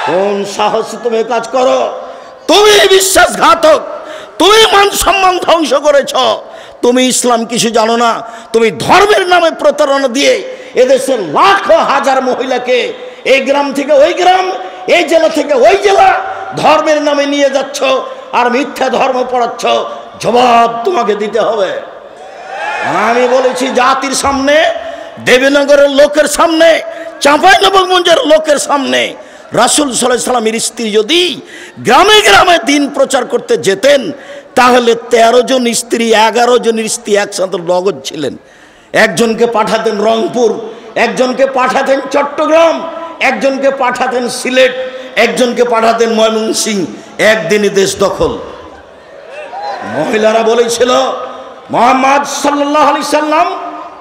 কোন সাহসে তুমি কাজ করো? তুমি বিশ্বাসঘাতক, তুমি মান সম্মান ধ্বংস করেছ। তুমি ইসলাম কিছু জানো না। তুমি ধর্মের নামে প্রতারণা দিয়ে এদেশের লাখ হাজার মহিলাকে এই গ্রাম থেকে ওই গ্রাম, এই জেলা থেকে ওই জেলা ধর্মের নামে নিয়ে যাচ্ছ আর মিথ্যা ধর্ম পড়াচ্ছ। জবাব তোমাকে দিতে হবে। আমি বলেছি জাতির সামনে, দেবীনগরের লোকের সামনে, চাঁপাইনবাবগঞ্জের লোকের সামনে, রাসূল সাল্লাল্লাহু আলাইহি সাল্লামের স্ত্রী যদি গ্রামে গ্রামে দিন প্রচার করতে যেতেন তাহলে 13 জন স্ত্রী, 11 জনের স্ত্রী একসাথে নগদ ছিলেন। একজনকে পাঠাতেন রংপুর, একজনকে পাঠাতেন চট্টগ্রাম, একজনকে পাঠাতেন সিলেট, একজনকে পাঠাতেন ময়মনসিংহ। একদিনই দেশ দখল। মহিলারা বলেছিল মুহাম্মদ সাল্লাল্লাহু আলাইহি সাল্লাম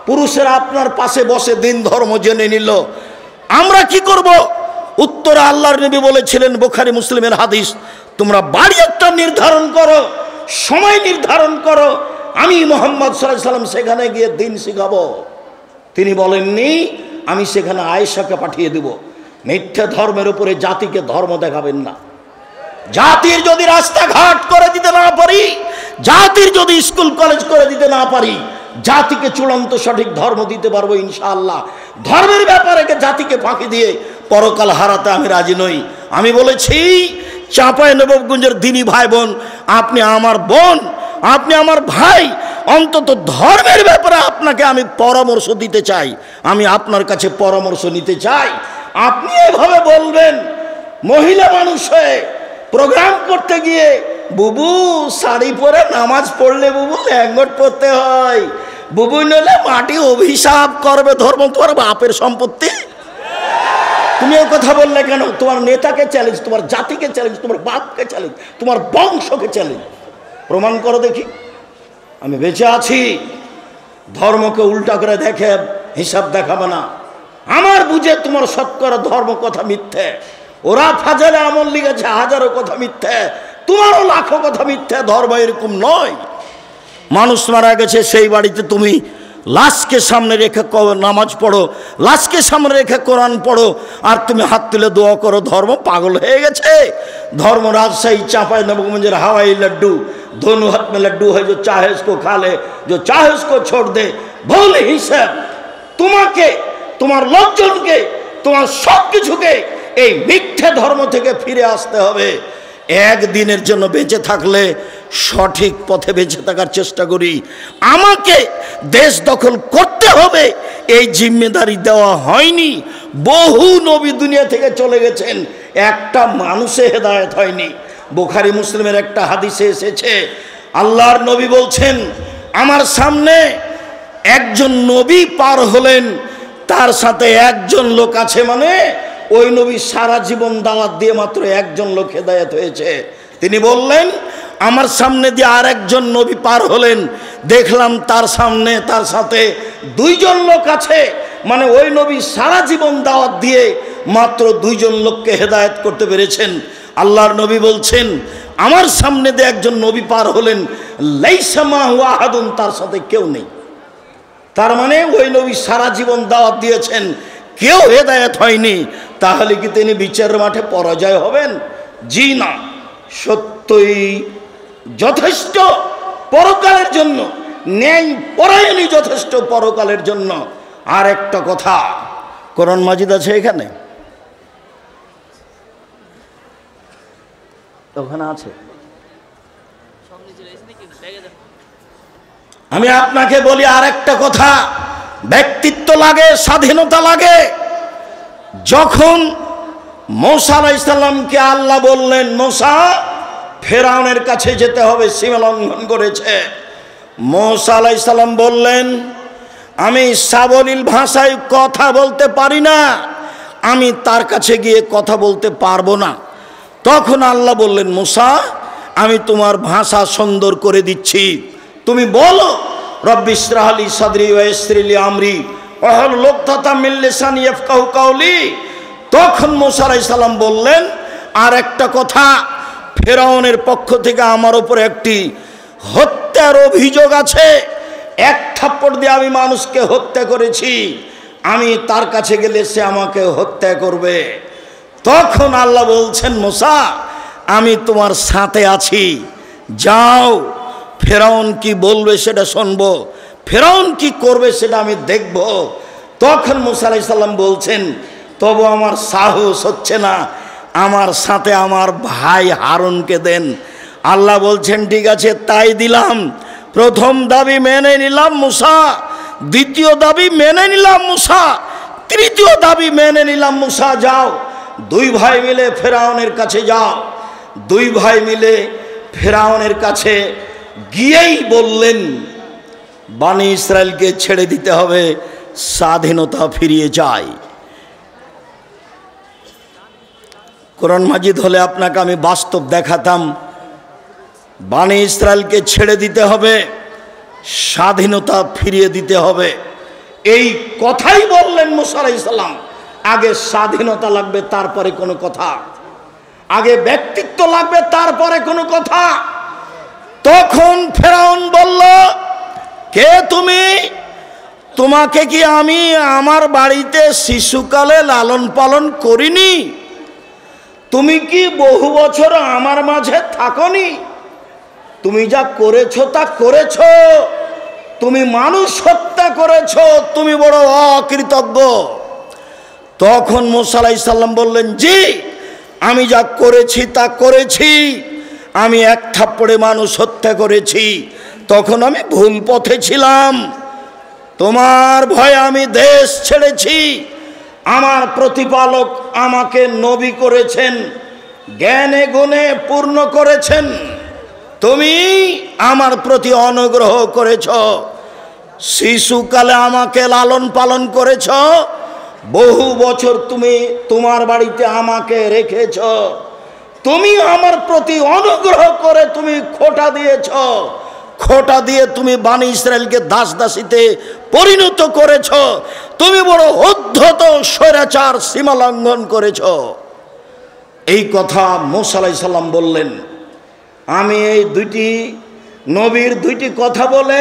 পুরুষেরা আপনার পাশে বসে দিন ধর্ম জেনে নিল, আমরা কি করব? উত্তরে আল্লাহর নবী বলেছিলেন, বুখারী মুসলিমের হাদিস, তোমরা বাড়ি একটা নির্ধারণ করো, সময় নির্ধারণ করো, আমি মুহাম্মদ সাল্লাল্লাহু আলাইহি সাল্লাম সেখানে গিয়ে দিন শিখাবো। তিনি বলেননি আমি সেখানে আয়েশাকে পাঠিয়ে দেব। মিথ্যা ধর্মের উপরে জাতিকে ধর্ম দেখাবেন না। জাতির যদি রাস্তাঘাট করে দিতে না পারি, জাতির যদি স্কুল কলেজ করে দিতে না পারি, জাতিকে চূড়ান্ত সঠিক ধর্ম দিতে পারবো ইনশাআল্লাহ। ধর্মের ব্যাপারে জাতিকে ফাঁকি দিয়ে পরকাল হারাতে আমি রাজি নই। আমি বলেছি চাঁপাইনবাবগঞ্জের দিনী ভাই বোন, আপনি আমার বোন, আপনি আমার ভাই, অন্তত ধর্মের ব্যাপারে আপনাকে আমি পরামর্শ দিতে চাই, আমি আপনার কাছে পরামর্শ নিতে চাই। আপনি এভাবে বলবেন মহিলা মানুষ হয়ে প্রোগ্রাম করতে গিয়ে, বুবু শাড়ি পরে নামাজ পড়লে বুবু ল্যাঙ্গট পরতে হয়, বুবু নইলে মাটি অভিশাপ করবে, ধর্ম তোমার বাপের সম্পত্তি। তুমি ও কথা বললে কেন? তোমার নেতাকে চ্যালেঞ্জ, তোমার জাতিকে চ্যালেঞ্জ, তোমার বাপকে চ্যালেঞ্জ, তোমার বংশকে চ্যালেঞ্জ। প্রমাণ করো দেখি আমি বেঁচে আছি। ধর্মকে উল্টা করে দেখে হিসাব দেখাবে না। আমার বুঝে তোমার শতকরা ধর্ম কথা মিথ্যে। ওরা ফাজালে আমল লিখেছে হাজারো কথা মিথ্যে, তোমারও লাখো কথা মিথ্যে। ধর্ম এরকম নয়। মানুষ মারা গেছে, সেই বাড়িতে তুমি লাশকে সামনে রেখে নামাজ পড়ো, লাশকে সামনে রেখে কোরআন পড়ো, আর তুমি হাত তুলে দোয়া করো। ধর্ম পাগল হয়ে গেছে। ধর্ম রাজশাহী চাঁপাইনবাবগঞ্জের হাওয়াই লাড্ডু, दोनों हाथ में लड्डू है, जो चाहे उसको खा ले, जो चाहे उसको छोड़ दे। ভুল হিসাব। তোমাকে, তোমার লোকজনকে, তোমার সব কিছুকে এই মিথ্যে ধর্ম থেকে ফিরে আসতে হবে। একদিনের জন্য বেঁচে থাকলে সঠিক পথে বেঁচে থাকার চেষ্টা করি। আমাকে দেশ দখল করতে হবে এই জিম্মেদারি দেওয়া হয়নি। বহু নবী দুনিয়া থেকে চলে গেছেন, একটা মানুষে হেদায়েত হয়নি। বুখারী মুসলিমের একটা হাদিসে এসেছে, আল্লাহর নবী বলছেন, আমার সামনে একজন নবী পার হলেন, তার সাথে একজন লোক আছে, মানে ওই নবী সারা জীবন দাওয়াত দিয়ে মাত্র একজন লোক হেদায়েত হয়েছে। তিনি বললেন, আমার সামনে দিয়ে আর একজন নবী পার হলেন, দেখলাম তার সামনে তার সাথে দুইজন লোক আছে, মানে ওই নবী সারা জীবন দাওয়াত দিয়ে মাত্র দুইজন লোককে হেদায়েত করতে পেরেছেন। আল্লাহর নবী বলছেন, আমার সামনে দিয়ে একজন নবী পার হলেন, লাইসা মাহু আহাদুন, তার সাথে কেউ নেই। তার মানে ওই নবী সারা জীবন দাওয়াত দিয়েছেন, কেউ হেদায়েত হয়নি। তাহলে কি তিনি বিচারের মাঠে পরাজয় হবেন? জি না, সত্যই যথেষ্ট পরকালের জন্য, ন্যায় পরায়ণই যথেষ্ট পরকালের জন্য। আর একটা কথা, কোরআন মাজিদ আছে এখানে, ওখানে আছে। আমি আপনাকে বলি আর একটা কথা, ব্যক্তিত্ব লাগে, স্বাধীনতা লাগে। যখন মূসা আলাইহিস সালামকে আল্লাহ বললেন, মূসা ফেরাউনের কাছে যেতে হবে, সীমা লঙ্ঘন করেছে। মূসা আলাইহিস সালাম বললেন, আমি সাবলীল ভাষায় কথা বলতে পারি না, আমি তার কাছে গিয়ে কথা বলতে পারবো না। তখন আল্লাহ বললেন, মূসা আমি তোমার ভাষা সুন্দর করে দিচ্ছি, তুমি বলো রব্বি ইশরাহ লি সাদরি ওয়া ইয়াসসির লি আমরি ওয়াহলুল উকদাতাম মিন লিসানি ইয়াফকাহু কাওলি। তখন মূসা আলাইহিস সালাম বললেন, আর একটা কথা, ফেরাউনের পক্ষ থেকে আমার উপরে একটি হত্যার অভিযোগ আছে। এক থাপ্পড় দিয়ে আমি মানুষকে হত্যা করেছি, আমি তার কাছে গেলে সে আমাকে হত্যা করবে। তখন আল্লাহ বলছেন, মুসা আমি তোমার সাথে আছি, যাও ফেরাউন কি বলবে সেটা শুনবো, ফেরাউন কি করবে সেটা আমি দেখব। তখন মুসা আলাইহিস সালাম বলছেন, তবু আমার সাহস হচ্ছে না, আমার সাথে আমার ভাই হারুনকে দেন। আল্লাহ বলছেন, ঠিক আছে তাই দিলাম। প্রথম দাবি মেনে নিলাম মুসা, দ্বিতীয় দাবি মেনে নিলাম মুসা, তৃতীয় দাবি মেনে নিলাম মুসা, যাও দুই ভাই মিলে ফেরাউনের কাছে যাও। দুই ভাই মিলে ফেরাউনের কাছে গিয়েই বললেন, বনি ইসরায়েলকে ছেড়ে দিতে হবে, স্বাধীনতা ফিরিয়ে যায়। কোরআন মাজিদ হলে আপনাকে আমি বাস্তব দেখাতাম, বনি ইসরায়েলকে ছেড়ে দিতে হবে, স্বাধীনতা ফিরিয়ে দিতে হবে। এই কথাই বললেন মুসা আলাইহিস সালাম। আগে স্বাধীনতা লাগবে, তারপরে কোনো কথা, আগে ব্যক্তিত্ব লাগবে, তারপরে কোনো কথা। তখন ফেরাউন বলল, কে তুমি? তোমাকে কি আমি আমার বাড়িতে শিশুকালে লালন পালন করিনি? তুমি কি বহু বছর আমার মাঝে থাকনি? তুমি যা করেছো তা করেছো, তুমি মানুষ হত্যা করেছো, তুমি বড় অকৃতজ্ঞ। তখন মুসা আলাইহিস সালাম বললেন, জি আমি যা করেছি তা করেছি, আমি এক থাপ্পড়ে মানুষ হত্যা করেছি, তখন আমি ভুল পথে ছিলাম, তোমার ভয়ে আমি দেশ ছেড়েছি। আমার প্রতিপালক আমাকে নবী করেছেন, জ্ঞানে গুণে পূর্ণ করেছেন, তুমি আমার প্রতি অনুগ্রহ করেছ, শিশুকালে আমাকে লালন পালন করেছ, বহু বছর তুমি তোমার বাড়িতে আমাকে রেখেছ, তুমি আমার প্রতি অনুগ্রহ করে তুমি খোঁটা দিয়েছ, খোঁটা দিয়ে তুমি বনি ইসরায়েলকে দাস দাসীতে পরিণত করেছ, তুমি বড় উদ্ধত স্বৈরাচার সীমা লঙ্ঘন করেছ। এই কথা মুসা আলাইহিস সালাম বললেন। আমি এই দুইটি নবীর দুইটি কথা বলে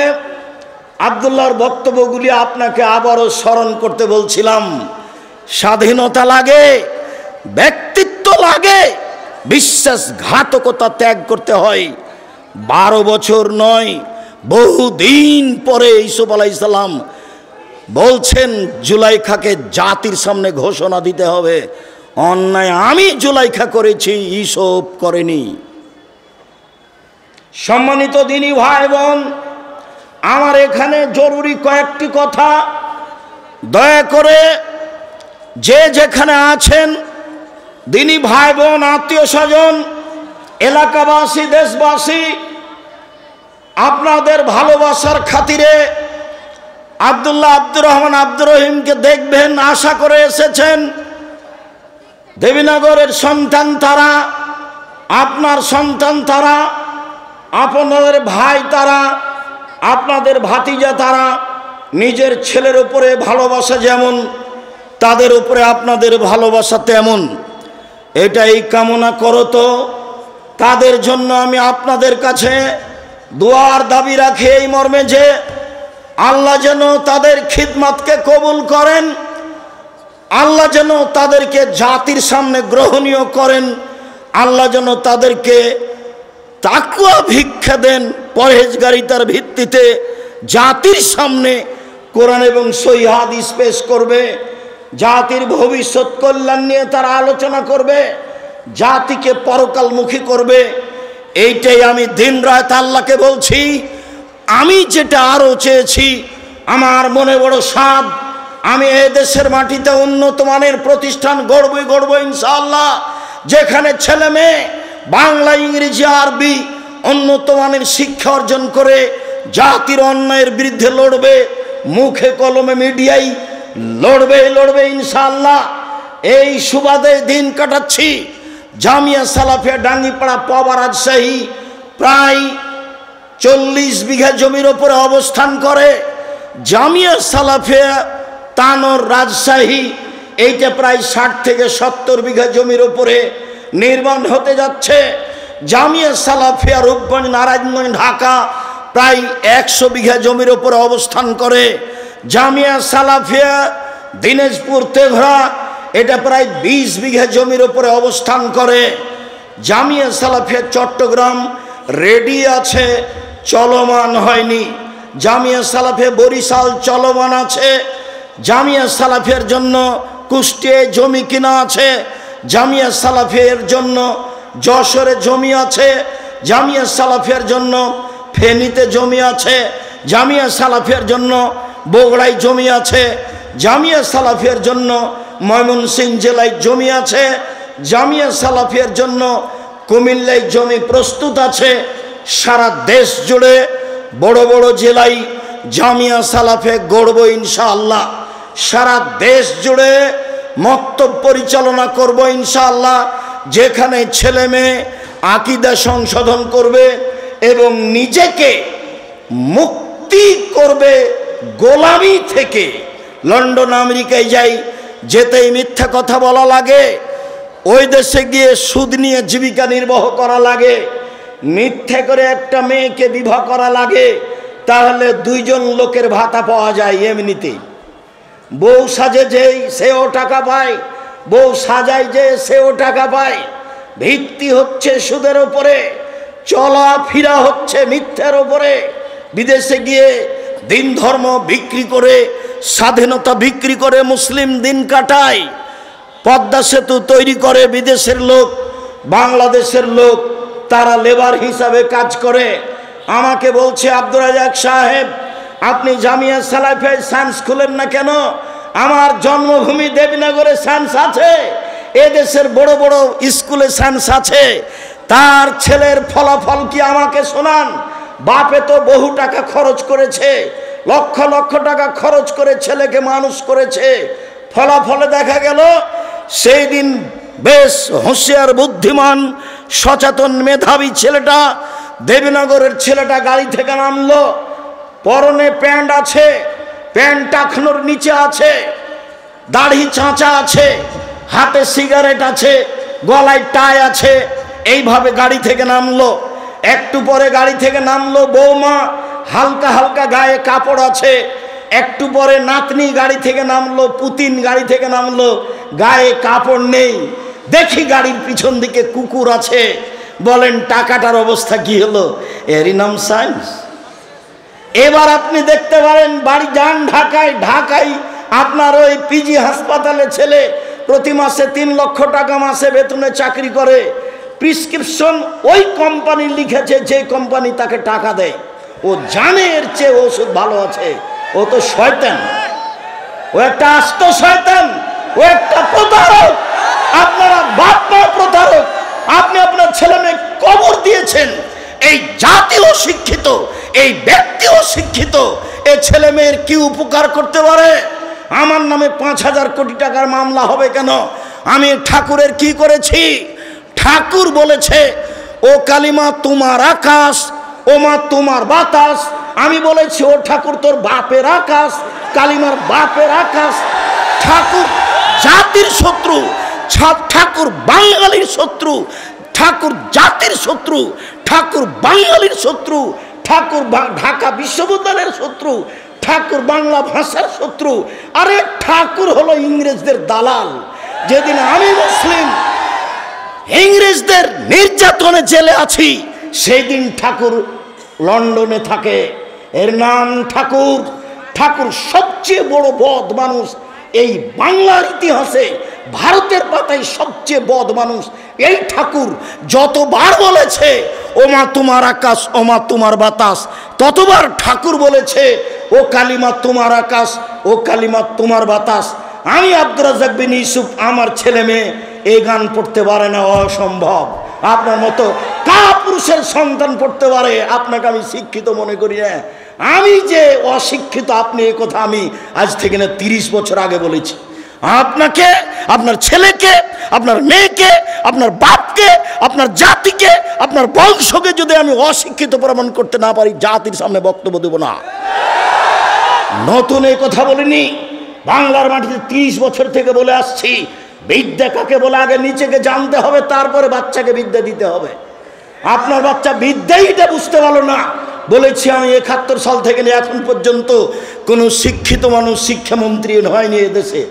আব্দুল্লাহর বক্তব্যগুলি আপনাকে আবারও স্মরণ করতে বলছিলাম। স্বাধীনতা লাগে, ব্যক্তিত্ব লাগে, বিশ্বাসঘাতকতা ত্যাগ করতে হয়। 12 বছর নয়, বহুদিন পরে ইউসুফ আলাইহিস সালাম বলছেন জুলাইখাকে জাতির সামনে ঘোষণা দিতে হবে, অন্যায় আমি জুলাইখা করেছি, ইউসুফ করেনি। সম্মানিত দিনী ভাই বোন, আমার এখানে জরুরি কয়েকটি কথা, দয়া করে যে যেখানে আছেন দিনী ভাই বোন, আত্মীয় স্বজন, এলাকাবাসী, দেশবাসী, আপনাদের ভালোবাসার খাতিরে আব্দুল্লাহ আব্দুর রহমান আব্দুর রহিমকে দেখবেন আশা করে এসেছেন। দেবীনগরের সন্তান তারা, আপনার সন্তান তারা, আপনাদের ভাই তারা, আপনাদের ভাতিজা তারা। নিজের ছেলের উপরে ভালোবাসা যেমন, তাদের উপরে আপনাদের ভালোবাসা তেমন। এটাই কামনা করো তো তাদের জন্য আমি আপনাদের কাছে দোয়ার দাবি রাখি এই মর্মে যে আল্লাহ যেন তাদের খিদমতকে কবুল করেন, আল্লাহ যেন তাদেরকে জাতির সামনে গ্রহণীয় করেন, আল্লাহ যেন তাদেরকে তাকওয়া ভিক্ষা দেন, পরহেজগারিতার ভিত্তিতে জাতির সামনে কোরআন এবং সহিহ হাদিস পেশ করবে, জাতির ভবিষ্যৎ কল্যাণ নিয়ে তারা আলোচনা করবে, জাতিকে পরকালমুখী করবে। এইটাই আমি দিন রাত আল্লাহকে বলছি। আমি যেটা আরও চেয়েছি, আমার মনে বড় সাধ, আমি এ দেশের মাটিতে উন্নত মানের প্রতিষ্ঠান গড়বই ইনশাআল্লাহ, যেখানে ছেলে মেয়ে বাংলা, ইংরেজি, আরবি উন্নত মানের শিক্ষা অর্জন করে জাতির অন্যায়ের বিরুদ্ধে লড়বে, মুখে কলমে মিডিয়ায় লড়বে ইনশাআল্লাহ। এই সুবাদে দিন কাটাচ্ছি। জামিয়া সালাফিয়া ডাঙ্গিপাড়া পাওয়া রাজশাহী প্রায় 40 বিঘা জমির ওপরে অবস্থান করে। জামিয়া সালাফিয়া তানোর রাজশাহী এইটা প্রায় 60 থেকে 70 বিঘা জমির ওপরে নির্মাণ হতে যাচ্ছে। জামিয়া সালাফিয়া রূপগঞ্জ, নারায়ণগঞ্জ, ঢাকা প্রায় 100 বিঘা জমির ওপরে অবস্থান করে। জামিয়া সালাফিয়া দিনাজপুর, তেঘরা এটা প্রায় 20 বিঘা জমির উপরে অবস্থান করে। জামিয়া সালাফিয়া চট্টগ্রাম রেডি আছে, চলমান হয়নি। জামিয়া সালাফিয়া বরিশাল চলমান আছে। জামিয়া সালাফিয়ার জন্য কুষ্টিয়ায় জমি কিনা আছে। জামিয়া সালাফিয়ার জন্য যশোরে জমি আছে। জামিয়া সালাফিয়ার জন্য ফেনীতে জমি আছে। জামিয়া সালাফিয়ার জন্য বগুড়ায় জমি আছে। জামিয়া সালাফিয়ার জন্য ময়মনসিংহ জেলায় জমি আছে। জামিয়া সালাফিয়ার জন্য কুমিল্লায় জমি প্রস্তুত আছে। সারা দেশ জুড়ে বড় বড় জেলায় জামিয়া সালাফে গড়ব ইনশাআল্লাহ। সারা দেশ জুড়ে মক্তব পরিচালনা করব ইনশাআল্লাহ। যেখানে ছেলে মেয়ে আকীদা সংশোধন করবে এবং নিজেকে মুক্তি করবে গোলামি থেকে। লন্ডন আমেরিকায় যাই, যেতেই মিথ্যা কথা বলা লাগে, ওই দেশে গিয়ে সুদ নিয়ে জীবিকা নির্বাহ করা লাগে, মিথ্যে করে একটা মেয়েকে বিবাহ করা লাগে, তাহলে 2 জন লোকের ভাতা পাওয়া যায় এমনিতেই। বউ সাজে যেই সেও টাকা পায়, বউ সাজায় যে সেও টাকা পায়। ভিত্তি হচ্ছে সুদের উপরে, চলাফেরা হচ্ছে মিথ্যার উপরে। বিদেশে গিয়ে দিন ধর্ম বিক্রি করে, স্বাধীনতা বিক্রি করে মুসলিম দিন কাটায়। পদ্মা সেতু তৈরি করে বিদেশের লোক, বাংলাদেশের লোক তারা লেবার হিসাবে কাজ করে। আমাকে বলছে, আব্দুর রাজ্জাক সাহেব আপনি জামিয়া সালাফিয়ায় সায়েন্স খুলেন না কেন? আমার জন্মভূমি দেবীনগরে সায়েন্স আছে, এদেশের বড় বড় স্কুলে সায়েন্স আছে। তার ছেলের ফলাফল কি আমাকে শোনান। বাপে তো বহু টাকা খরচ করেছে, লক্ষ লক্ষ টাকা খরচ করে ছেলেকে মানুষ করেছে। ফলাফলে দেখা গেল সেই দিন বেশ হুঁশিয়ার বুদ্ধিমান সচেতন মেধাবী ছেলেটা, দেবীনগরের ছেলেটা গাড়ি থেকে নামলো, পরনে প্যান্ট আছে, প্যান্ট টাকনোর নিচে আছে, দাড়ি চাঁচা আছে, হাতে সিগারেট আছে, গলায় টাই আছে, এইভাবে গাড়ি থেকে নামলো। একটু পরে গাড়ি থেকে নামলো বৌমা, হালকা হালকা গায়ে কাপড় আছে। একটু পরে নাতনি গাড়ি থেকে নামলো, পুতিন গাড়ি থেকে নামলো, গায়ে কাপড় নেই। দেখি গাড়ির পিছন দিকে কুকুর আছে। বলেন টাকাটার অবস্থা কি হলো? এরই নাম সায়েন্স। এবার আপনি দেখতে পারেন, বাড়ি যান ঢাকায়, ঢাকায় আপনার ওই পিজি হাসপাতালে ছেলে প্রতি মাসে 3 লক্ষ টাকা মাসে বেতনে চাকরি করে। প্রিসক্রিপশন ওই কোম্পানি লিখেছে যে কোম্পানি তাকে টাকা দেয়। ও জানে এর চেয়ে ওষুধ ভালো আছে। ও তো শয়তান, ও একটা আস্ত শয়তান, ও একটা প্রতারক। আপনারা বাপ মা প্রতারক। আপনি আপনার ছেলে মেয়ে কবর দিয়েছেন। এই জাতিও শিক্ষিত, এই ব্যক্তিও শিক্ষিত। এই ছেলে মেয়ের কি উপকার করতে পারে? আমার নামে 5,000 কোটি টাকার মামলা হবে কেন? আমি ঠাকুরের কি করেছি? ঠাকুর বলেছে, ও কালিমা তোমার আকাশ, ও মা তোমার বাতাস। আমি বলেছি, ও ঠাকুর তোর বাপের আকাশ, কালিমার বাপের আকাশ। ঠাকুর জাতির শত্রু, ঠাকুর বাঙালির শত্রু, ঠাকুর জাতির শত্রু, ঠাকুর বাঙালির শত্রু, ঠাকুর ঢাকা বিশ্ববিদ্যালয়ের শত্রু, ঠাকুর বাংলা ভাষার শত্রু। আরে ঠাকুর হলো ইংরেজদের দালাল। যেদিন আমি মুসলিম ইংরেজদের নির্যাতনে জেলে আছি, সেই দিন ঠাকুর লন্ডনে থাকে। এর নাম ঠাকুর। ঠাকুর সবচেয়ে বড় বদ মানুষ এই বাংলার ইতিহাসে, ভারতের পাতায় সবচেয়ে বদ মানুষ এই ঠাকুর। যতবার বলেছে ও মা তোমার আকাশ, ও মা তোমার বাতাস, ততবার ঠাকুর বলেছে ও কালিমা তোমার আকাশ, ও কালিমা তোমার বাতাস। আমি আব্দুর রাজ্জাক বিন ইউসুফ, আমার ছেলে মেয়ে এই গান পড়তে পারে না, অসম্ভব। আপনার মতো কাপুরুষের সন্তান পড়তে পারে, আপনাকে আমি শিক্ষিত মনে করি না। আমি যে অশিক্ষিত আপনি এই কথা আমি আজ থেকে না 30 বছর আগে বলেছি। আপনাকে, আপনার ছেলেকে, আপনার মেয়েকে, আপনার বাপকে, আপনার জাতিকে, আপনার বংশকে যদি আমি অশিক্ষিত প্রমাণ করতে না পারি, জাতির সামনে বক্তব্য দেব না। নতুন এই কথা বলিনি, বাংলার মাটিতে 30 বছর থেকে বলে আসছি। বিদ্যা কাকে বলে আগে নিজেকে জানতে হবে, তারপরে বাচ্চাকে বিদ্যা দিতে হবে। আপনার বাচ্চা বিদ্যাইটা বুঝতে পারলো না। বলেছি আমি 71 সাল থেকে এখন পর্যন্ত কোনো শিক্ষিত মানুষ শিক্ষামন্ত্রী হয়নি এদেশে।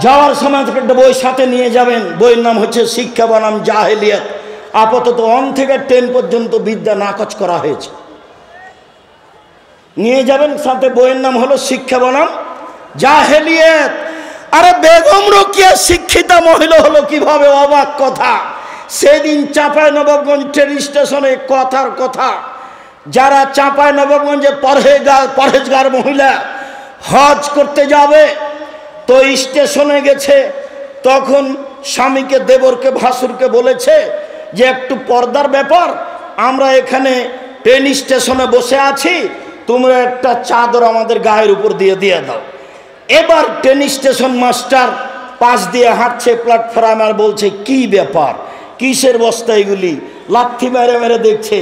যাওয়ার সময় একটা বই সাথে নিয়ে যাবেন, বইয়ের নাম হচ্ছে শিক্ষা বনাম জাহেলিয়াত। আপাতত 1 থেকে 10 পর্যন্ত বিদ্যা নাকচ করা হয়েছে। নিয়ে যাবেন সাথে, বইয়ের নাম হলো শিক্ষা বনাম জাহেলিয়াত। আরে বেগম রোকেয়া শিক্ষিতা মহিলা হলো কিভাবে, অবাক কথা। সেদিন চাঁপাইনবাবগঞ্জ ট্রেন স্টেশনে কথার কথা, যারা চাঁপাইনবাবগঞ্জে পরহেজগার মহিলা হজ করতে যাবে, তো স্টেশনে গেছে, তখন স্বামীকে, দেবরকে, ভাসুরকে বলেছে যে একটু পর্দার ব্যাপার, আমরা এখানে ট্রেন স্টেশনে বসে আছি, তোমরা একটা চাদর আমাদের গায়ের উপর দিয়ে দাও। এবার ট্রেন স্টেশন মাস্টার পাশ দিয়ে হাঁটছে প্ল্যাটফর্ম, আর বলছে কি ব্যাপার, কিসের বস্তা এগুলি, লাথি মেরে মেরে দেখছে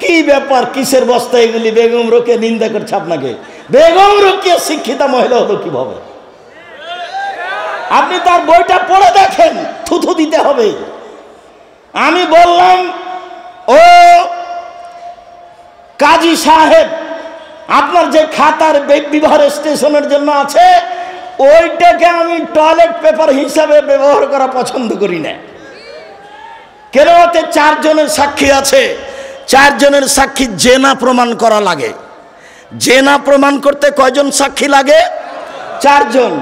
কি ব্যাপার, কিসের বস্তা এগুলি। বেগম রোকেয়া নিন্দা করছে আপনাকে। বেগম রোকেয়া শিক্ষিতা মহিলা হলো কিভাবে? আপনি তার বইটা পড়ে দেখেন, থুথু দিতে হবে। আমি বললাম, ও কাজী সাহেব, আপনার যে খাতার বিবাহ স্টেশনের জন্য আছে, ওইটাকে আমি টয়লেট পেপার হিসাবে ব্যবহার করা পছন্দ করি না। কেন? ওতে 4 জনের সাক্ষী আছে, 4 জনের সাক্ষী জেনা প্রমাণ করা লাগে। জেনা প্রমাণ করতে কয়জন সাক্ষী লাগে? 4 জন।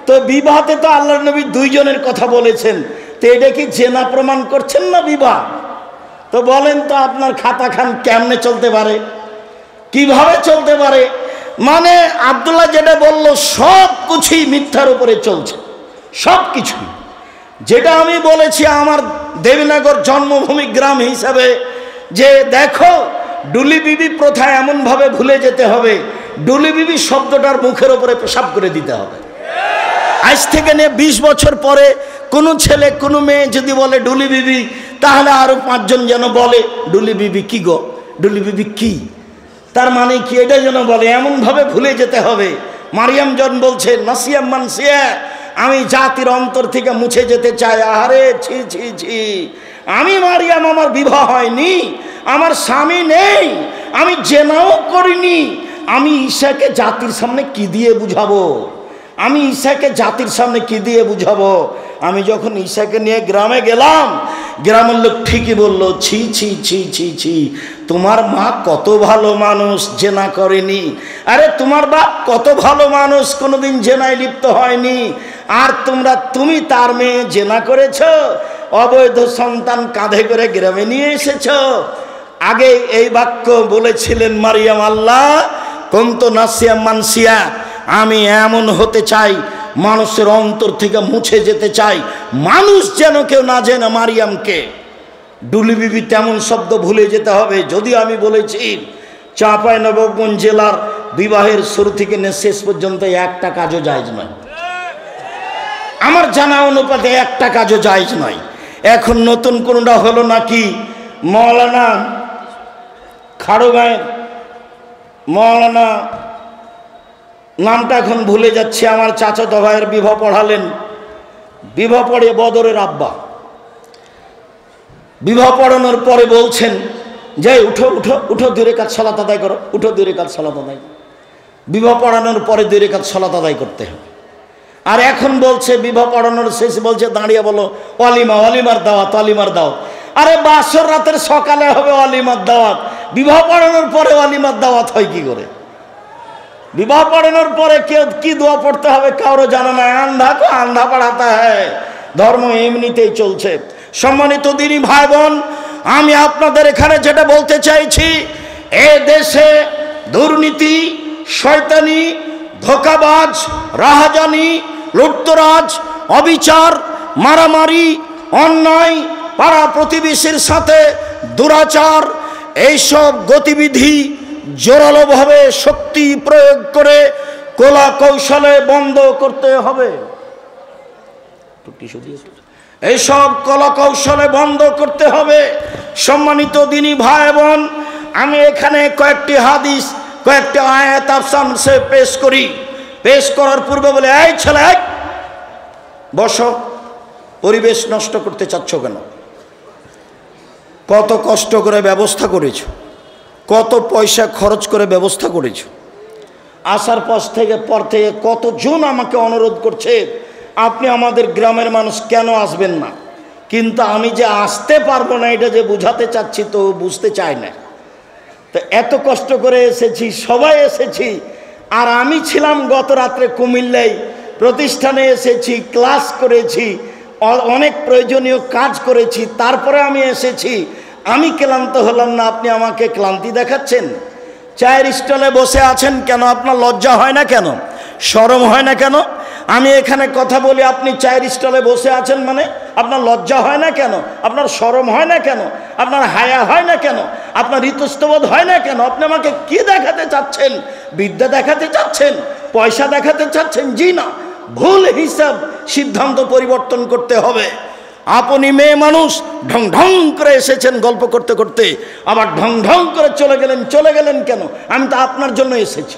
তো বিবাহতে তো আল্লাহর নবী 2 জনের কথা বলেছেন, তো এটা কি জেনা প্রমাণ করছেন না বিবাহ? তো বলেন তো আপনার খাতা খান কেমনে চলতে পারে, কিভাবে চলতে পারে? মানে আব্দুল্লাহ যেটা বলল সব কিছুই মিথ্যার উপরে চলছে, সব কিছুই। যেটা আমি বলেছি আমার দেবীনগর জন্মভূমি গ্রাম হিসাবে, যে দেখো ডুলি বিবি প্রথা এমনভাবে ভুলে যেতে হবে, ডুলি বিবি শব্দটার মুখের উপরে পেশাব করে দিতে হবে। আজ থেকে নিয়ে 20 বছর পরে কোনো ছেলে কোনো মেয়ে যদি বলে ডুলি বিবি, তাহলে আরো 5 জন যেন বলে ডুলি বিবি কি গো, ডুলি বিবি কি, তার মানে কি, এটা যেন বলে, এমনভাবে ভুলে যেতে হবে। মারিয়াম জন বলছে নাসিয়াম মানসিয়া, আমি জাতির অন্তর থেকে মুছে যেতে চাই। আরে ছি ছি ছি, আমি মারিয়াম, আমার বিবাহ হয়নি, আমার স্বামী নেই, আমি জেনাও করিনি, আমি ঈশাকে জাতির সামনে কি দিয়ে বুঝাবো? আমি ঈশাকে জাতির সামনে কি দিয়ে বুঝাবো? আমি যখন ঈশাকে নিয়ে গ্রামে গেলাম, গ্রামের লোক ঠিকই বললো, ছি ছি ছি ছি ছি, তোমার মা কত ভালো মানুষ, জেনা করেনি। আরে তোমার বাপ কত ভালো মানুষ, কোনোদিন জেনায় লিপ্ত হয়নি, আর তুমি তার মেয়ে জেনা করেছ, অবৈধ সন্তান কাঁধে করে গ্রামে নিয়ে এসেছ। আগে এই বাক্য বলেছিলেন মারিয়াম, আল্লাহ কুনতু নাসিয়া মানসিয়া, আমি এমন হতে চাই, মানুষের অন্তর থেকে মুছে যেতে চাই, মানুষ যেন কেউ না জেনে মারিয়ামকে। ডুলি বিবি তেমন শব্দ ভুলে যেতে হবে। যদিও আমি বলেছি চাঁপাইনবাবগঞ্জ জেলার বিবাহের শুরু থেকে শেষ পর্যন্ত একটা কাজও জায়েজ নয়, আমার জানা অনুপাতে একটা কাজও জায়েজ নয়। এখন নতুন কোনটা হলো নাকি, মৌলানা খাড়গাঁয়ের মৌলানা, নামটা এখন ভুলে যাচ্ছে, আমার চাচাতো ভাইয়ের বিবাহ পড়ালেন, বিবাহ পড়ে বদরের আব্বা, বিবাহ পড়ানোর পরে বলছেন যে উঠো উঠো উঠো, 2 রাকাত সালাত আদায় করো, উঠো 2 রাকাত সালাত আদায়। বিবাহ পড়ানোর পরে 2 রাকাত সালাত আদায় করতে হবে। আর এখন বলছে বিবাহ পড়ানোর শেষে বলছে দাঁড়িয়ে বলো অলিমা, অলিমার দাওয়াত, অলিমার দাওয়াত। আরে বাসর রাতের সকালে হবে অলিমার দাওয়াত, বিবাহ পড়ানোর পরে অলিমার দাওয়াত হয় কি করে? বিবাহ পড়ানোর পরে কেউ কি দোয়া পড়তে হবে কারো জানা নাই, আন্ধা কো আন্ধা পড়াতা হয়। ধর্ম এমনিতেই চলছে। সম্মানিত দিনী ভাই বোন, আমি আপনাদের এখানে যেটা বলতে চাইছি, এ দেশে দুর্নীতি, শয়তানি, ধোঁকাবাজ, রাহাজানি, লুটতরাজ, অবিচার, মারামারি, অন্যায়, পাড়া প্রতিবেশীর সাথে দুরাচার, এইসব গতিবিধি জোরালোভাবে শক্তি প্রয়োগ করে কলা কৌশলে বন্ধ করতে হবে। এইসব কলা কৌশলে বন্ধ করতে হবে। সম্মানিত দিনী ভাই বোন, আমি এখানে কয়েকটি হাদিস, কয়েকটি আয়াত আপনাদের পেশ করি। পেশ করার পূর্বে বলে, এই ছেলে বসো, পরিবেশ নষ্ট করতে চাচ্ছ কেন? কত কষ্ট করে ব্যবস্থা করেছো, কত পয়সা খরচ করে ব্যবস্থা করেছো। আসার পর থেকে কতজন আমাকে অনুরোধ করছে, আপনি আমাদের গ্রামের মানুষ কেন আসবেন না, কিন্তু আমি যে আসতে পারবো না এটা যে বুঝাতে চাচ্ছি তো বুঝতে চায় না। তো এত কষ্ট করে এসেছি, সবাই এসেছি, আর আমি ছিলাম গত রাত্রে কুমিল্লায়, প্রতিষ্ঠানে এসেছি, ক্লাস করেছি, অনেক প্রয়োজনীয় কাজ করেছি, তারপরে আমি এসেছি। আমি ক্লান্ত হলাম না, আপনি আমাকে ক্লান্তি দেখাচ্ছেন? চায়ের স্টলে বসে আছেন কেন? আপনার লজ্জা হয় না কেন? শরম হয় না কেন? আমি এখানে কথা বলি, আপনি চায়ের স্টলে বসে আছেন, মানে আপনার লজ্জা হয় না কেন? আপনার শরম হয় না কেন? আপনার হায়া হয় না কেন? আপনার ইতস্তবোধ হয় না কেন? আপনি আমাকে কি দেখাতে চাচ্ছেন? বিদ্যা দেখাতে চাচ্ছেন? পয়সা দেখাতে চাচ্ছেন? জি না, ভুল হিসাব, সিদ্ধান্ত পরিবর্তন করতে হবে। আপনি মেয়ে মানুষ, ঢং ঢং করে এসেছেন গল্প করতে করতে, আবার ঢং ঢং করে চলে গেলেন। চলে গেলেন কেন? আমি তো আপনার জন্য এসেছি,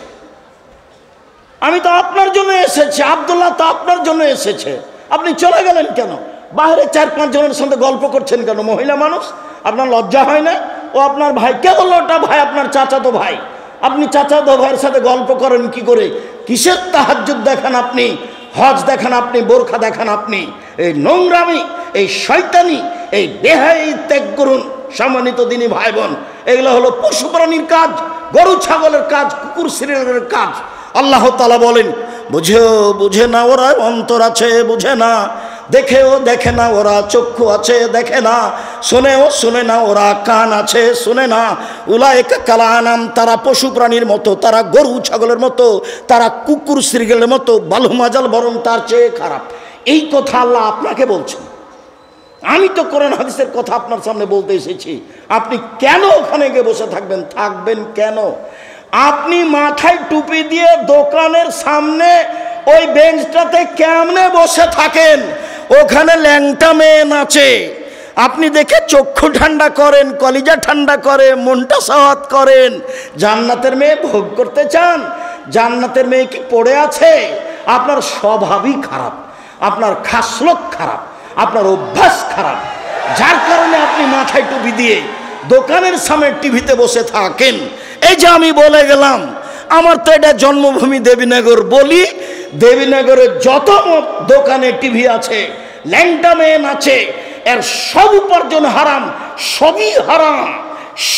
আমি তো আপনার জন্য এসেছি, আব্দুল্লাহ তো আপনার জন্য এসেছে, আপনি চলে গেলেন কেন? বাইরে 4-5 জনের সাথে গল্প করছেন কেন? মহিলা মানুষ, আপনার লজ্জা হয় না? ও আপনার ভাই, কে বললো ওটা ভাই? আপনার চাচাতো ভাই। আপনি চাচাতো ভাইয়ের সাথে গল্প করেন কি করে? কিসের তাহাজ্জুদ দেখান আপনি, হজ দেখান আপনি, বোরখা দেখান আপনি? এই নোংরামি, এই শয়তানি, এই বেহাই ত্যাগ করুন সম্মানিত দিনী ভাই বোন। এগুলো হলো পশু প্রাণীর কাজ, গরু ছাগলের কাজ, কুকুর সিরিয়ালের কাজ। আল্লাহ তাআলা বলেন, বুঝে না ওরা, অন্তর আছে বুঝে না, দেখেও দেখে না ওরা, চক্ষু আছে দেখে না, শোনেও শোনে না ওরা, কান আছে শোনে না। উলাইকা কাল আনাম, তারা পশু প্রাণীর মতো, তারা গরু ছাগলের মতো, তারা কুকুর সিরিয়ালের মতো, বালুমাজাল বরং তার চেয়ে খারাপ। এই কথা আল্লাহ আপনাকে বলছেন। আমি তো কোরআন হাদিসের কথা আপনার সামনে বলতে এসেছি। আপনি কেন ওখানে গিয়ে বসে থাকবেন? থাকবেন কেন? আপনি মাথায় টুপি দিয়ে দোকানের সামনে ওই বেঞ্চটাতে কেমনে বসে থাকেন? ওখানে ল্যাংটা মেয়ে নাচে, আপনি দেখে চক্ষু ঠান্ডা করেন, কলিজা ঠান্ডা করে, মনটা সাওয়াত করেন। জান্নাতের মেয়ে ভোগ করতে চান? জান্নাতের মেয়ে কি পড়ে আছে? আপনার স্বভাবই খারাপ, আপনার খাসলত খারাপ, আপনার অভ্যাস খারাপ, যার কারণে আপনি মাথায় টুপি দিয়ে দোকানের সামনে টিভিতে বসে থাকেন। এই যে আমি বলে গেলাম, আমার তো এটা জন্মভূমি দেবীনগর, বলি দেবীনগরের যত দোকানে টিভি আছে, ল্যাংটা মেয়ে নাচে, এর সব উপার্জন হারাম, সবই হারাম,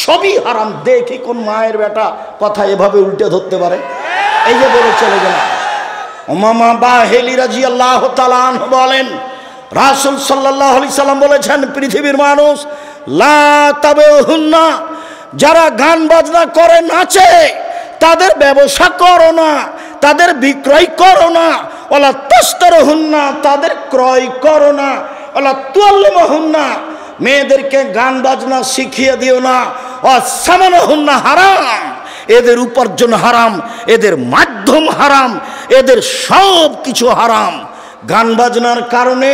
সবই হারাম। দেখি কোন মায়ের বেটা কথা এভাবে উল্টে ধরতে পারে। এই যে বলে চলে গেলাম। উমামা বাহেলি রাদিয়াল্লাহু তাআলা আনহু বলেন, রাসূল সাল্লাল্লাহু আলাইহি সাল্লাম বলেছেন, পৃথিবীর মানুষ লা তাবেহুন্না, যারা গান বাজনা করে নাচে তাদের ব্যবসা করো না, তাদের বিক্রয় করো না। ওয়ালা তাশতারুহুন্না, তাদের ক্রয় করো না। ওয়ালা তুআল্লিমুহুন্না, মেয়েদেরকে গান বাজনা শিখিয়ে দিও না। ওয়াসামানুহুন্না, হারাম, এদের উপার্জন হারাম, এদের মাধ্যম হারাম, এদের সব কিছু হারাম। গান বাজনার কারণে,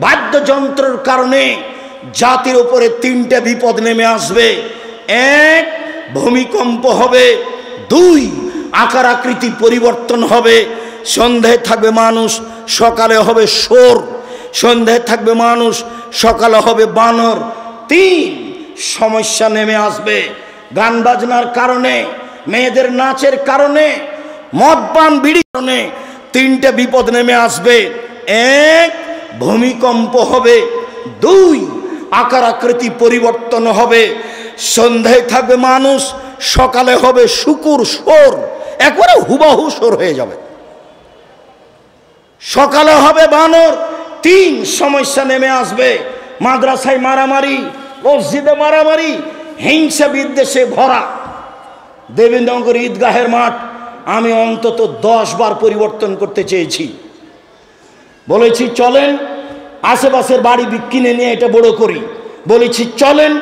বাদ্যযন্ত্রের কারণে জাতির উপরে 3টে বিপদ নেমে আসবে। 1, ভূমিকম্প হবে। 2, আকার আকৃতি পরিবর্তন হবে। সন্ধ্যায় থাকবে মানুষ, সকালে হবে শোর। সন্ধ্যায় থাকবে মানুষ, সকালে হবে বানর। 3, সমস্যা নেমে আসবে গান বাজনার কারণে, মেয়েদের নাচের কারণে, মদ পান বিড়ির কারণে 3টে বিপদ নেমে আসবে। 1, ভূমিকম্প হবে। 2, আকার আকৃতি পরিবর্তন হবে। সন্ধ্যায় থাকবে মানুষ, সকালে হবে শুকুর, শোর, একবারে হুবাহু শোর হয়ে যাবে। সকালে হবে বানর। 3, সমস্যা নেমে আসবে। মাদ্রাসায় মারামারি, মসজিদে মারামারি, হিংসা বিদ্বেষে ভরা। দেবীনগর ঈদগাহের মাঠ আমি অন্তত 10 বার পরিবর্তন করতে চেয়েছি। বলেছি চলেন আশেপাশের বাড়ি কিনে নিয়ে এটা বড় করি। বলেছি চলেন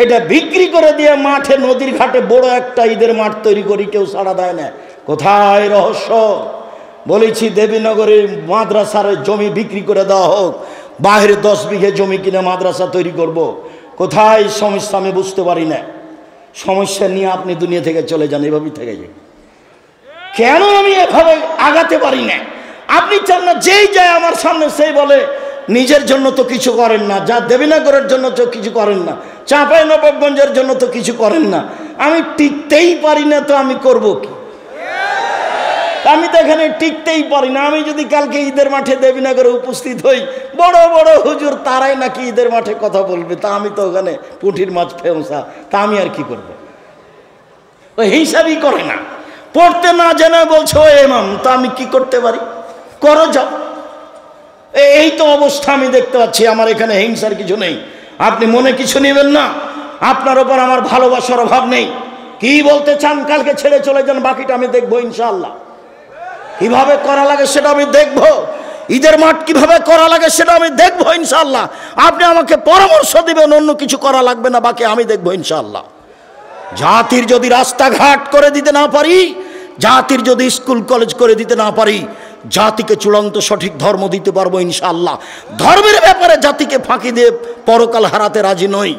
এটা বিক্রি করে দিয়ে মাঠে, নদীর ঘাটে বড় একটা ঈদের মাঠ তৈরি করি। কেউ সাড়া দেয় না। কোথায় রহস্য? বলেছি দেবীনগরের মাদ্রাসার জমি বিক্রি করে দেওয়া হোক, বাইরে 10 বিঘে জমি কিনে মাদ্রাসা তৈরি করব। কোথায় সমস্যা আমি বুঝতে পারি না। সমস্যা নিয়ে আপনি দুনিয়া থেকে চলে যান, এভাবেই থেকে যায়। কেন আমি এভাবে আগাতে পারি না? আপনি চান না যেই যায় আমার সামনে সেই বলে নিজের জন্য তো কিছু করেন না, যা দেবীনগরের জন্য তো কিছু করেন না, চাঁপাইনবাবগঞ্জের জন্য তো কিছু করেন না। আমি টিকতেই পারি না, তো আমি করব কি? আমি তো এখানে টিকতেই পারি না। আমি যদি কালকে ঈদের মাঠে দেবীনগরে উপস্থিত হই, বড় বড় হুজুর তারাই নাকি ঈদের মাঠে কথা বলবে, তা আমি তো ওখানে পুঁঠির মাছ ফেমসা, তা আমি আর কি করব? ওই হিসাবই করে না, পড়তে না জেনে বলছে ও ইমাম, তা আমি কি করতে পারি? করো যাও। এই তো অবস্থা আমি দেখতে পাচ্ছি। আমার এখানে হিংসার কিছু নেই, আপনি মনে কিছু নেবেন না। আপনার ওপর আমার ভালোবাসার অভাব নেই। কি বলতে চান কালকে ছেড়ে চলে যান, বাকিটা আমি দেখবো ইনশাআল্লাহ। কিভাবে করা লাগে সেটা আমি দেখবো, ঈদের মাঠ কিভাবে করা লাগে সেটা আমি দেখবো ইনশাআল্লাহ। আপনি আমাকে পরামর্শ দিবেন, অন্য কিছু করা লাগবে না, বাকি আমি দেখবো ইনশাআল্লাহ। জাতির যদি রাস্তাঘাট করে দিতে না পারি, জাতির যদি স্কুল কলেজ করে দিতে না পারি, জাতিকে চূড়ান্ত সঠিক ধর্ম দিতে পারবো ইনশাআল্লাহ। ধর্মের ব্যাপারে জাতিকে ফাঁকি দিয়ে পরকাল হারাতে রাজি নই।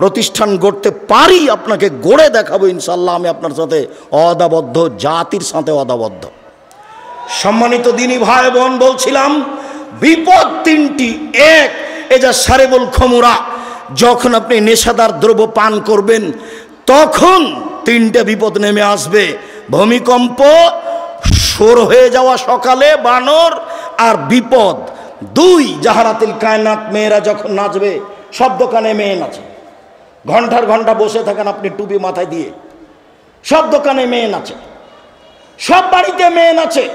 প্রতিষ্ঠান গড়তে পারি, আপনাকে গড়ে দেখাবো ইনশাআল্লাহ। আমি আপনার সাথে অদাবদ্ধ, জাতির সাথে অদাবদ্ধ। সম্মানিত দিনী ভাই বোন, বলছিলাম বিপদ তিনটি। এক, এ যা সারেবুল খমুরা, যখন আপনি নেশাদার দ্রব্য পান করবেন তখন তিনটে বিপদ নেমে আসবে। ভূমিকম্প, সর হয়ে যাওয়া সকালে বানর, আর বিপদ। দুই, জাহারাতিল কায়নাত, মেয়েরা যখন নাচবে, সব দোকানে মেয়ে নাচে, ঘন্টার ঘন্টা বসে থাকেন আপনি টুপি মাথায় দিয়ে, সব দোকানে মেয়ে নাচে, সব বাড়িতে মেয়ে নাচে।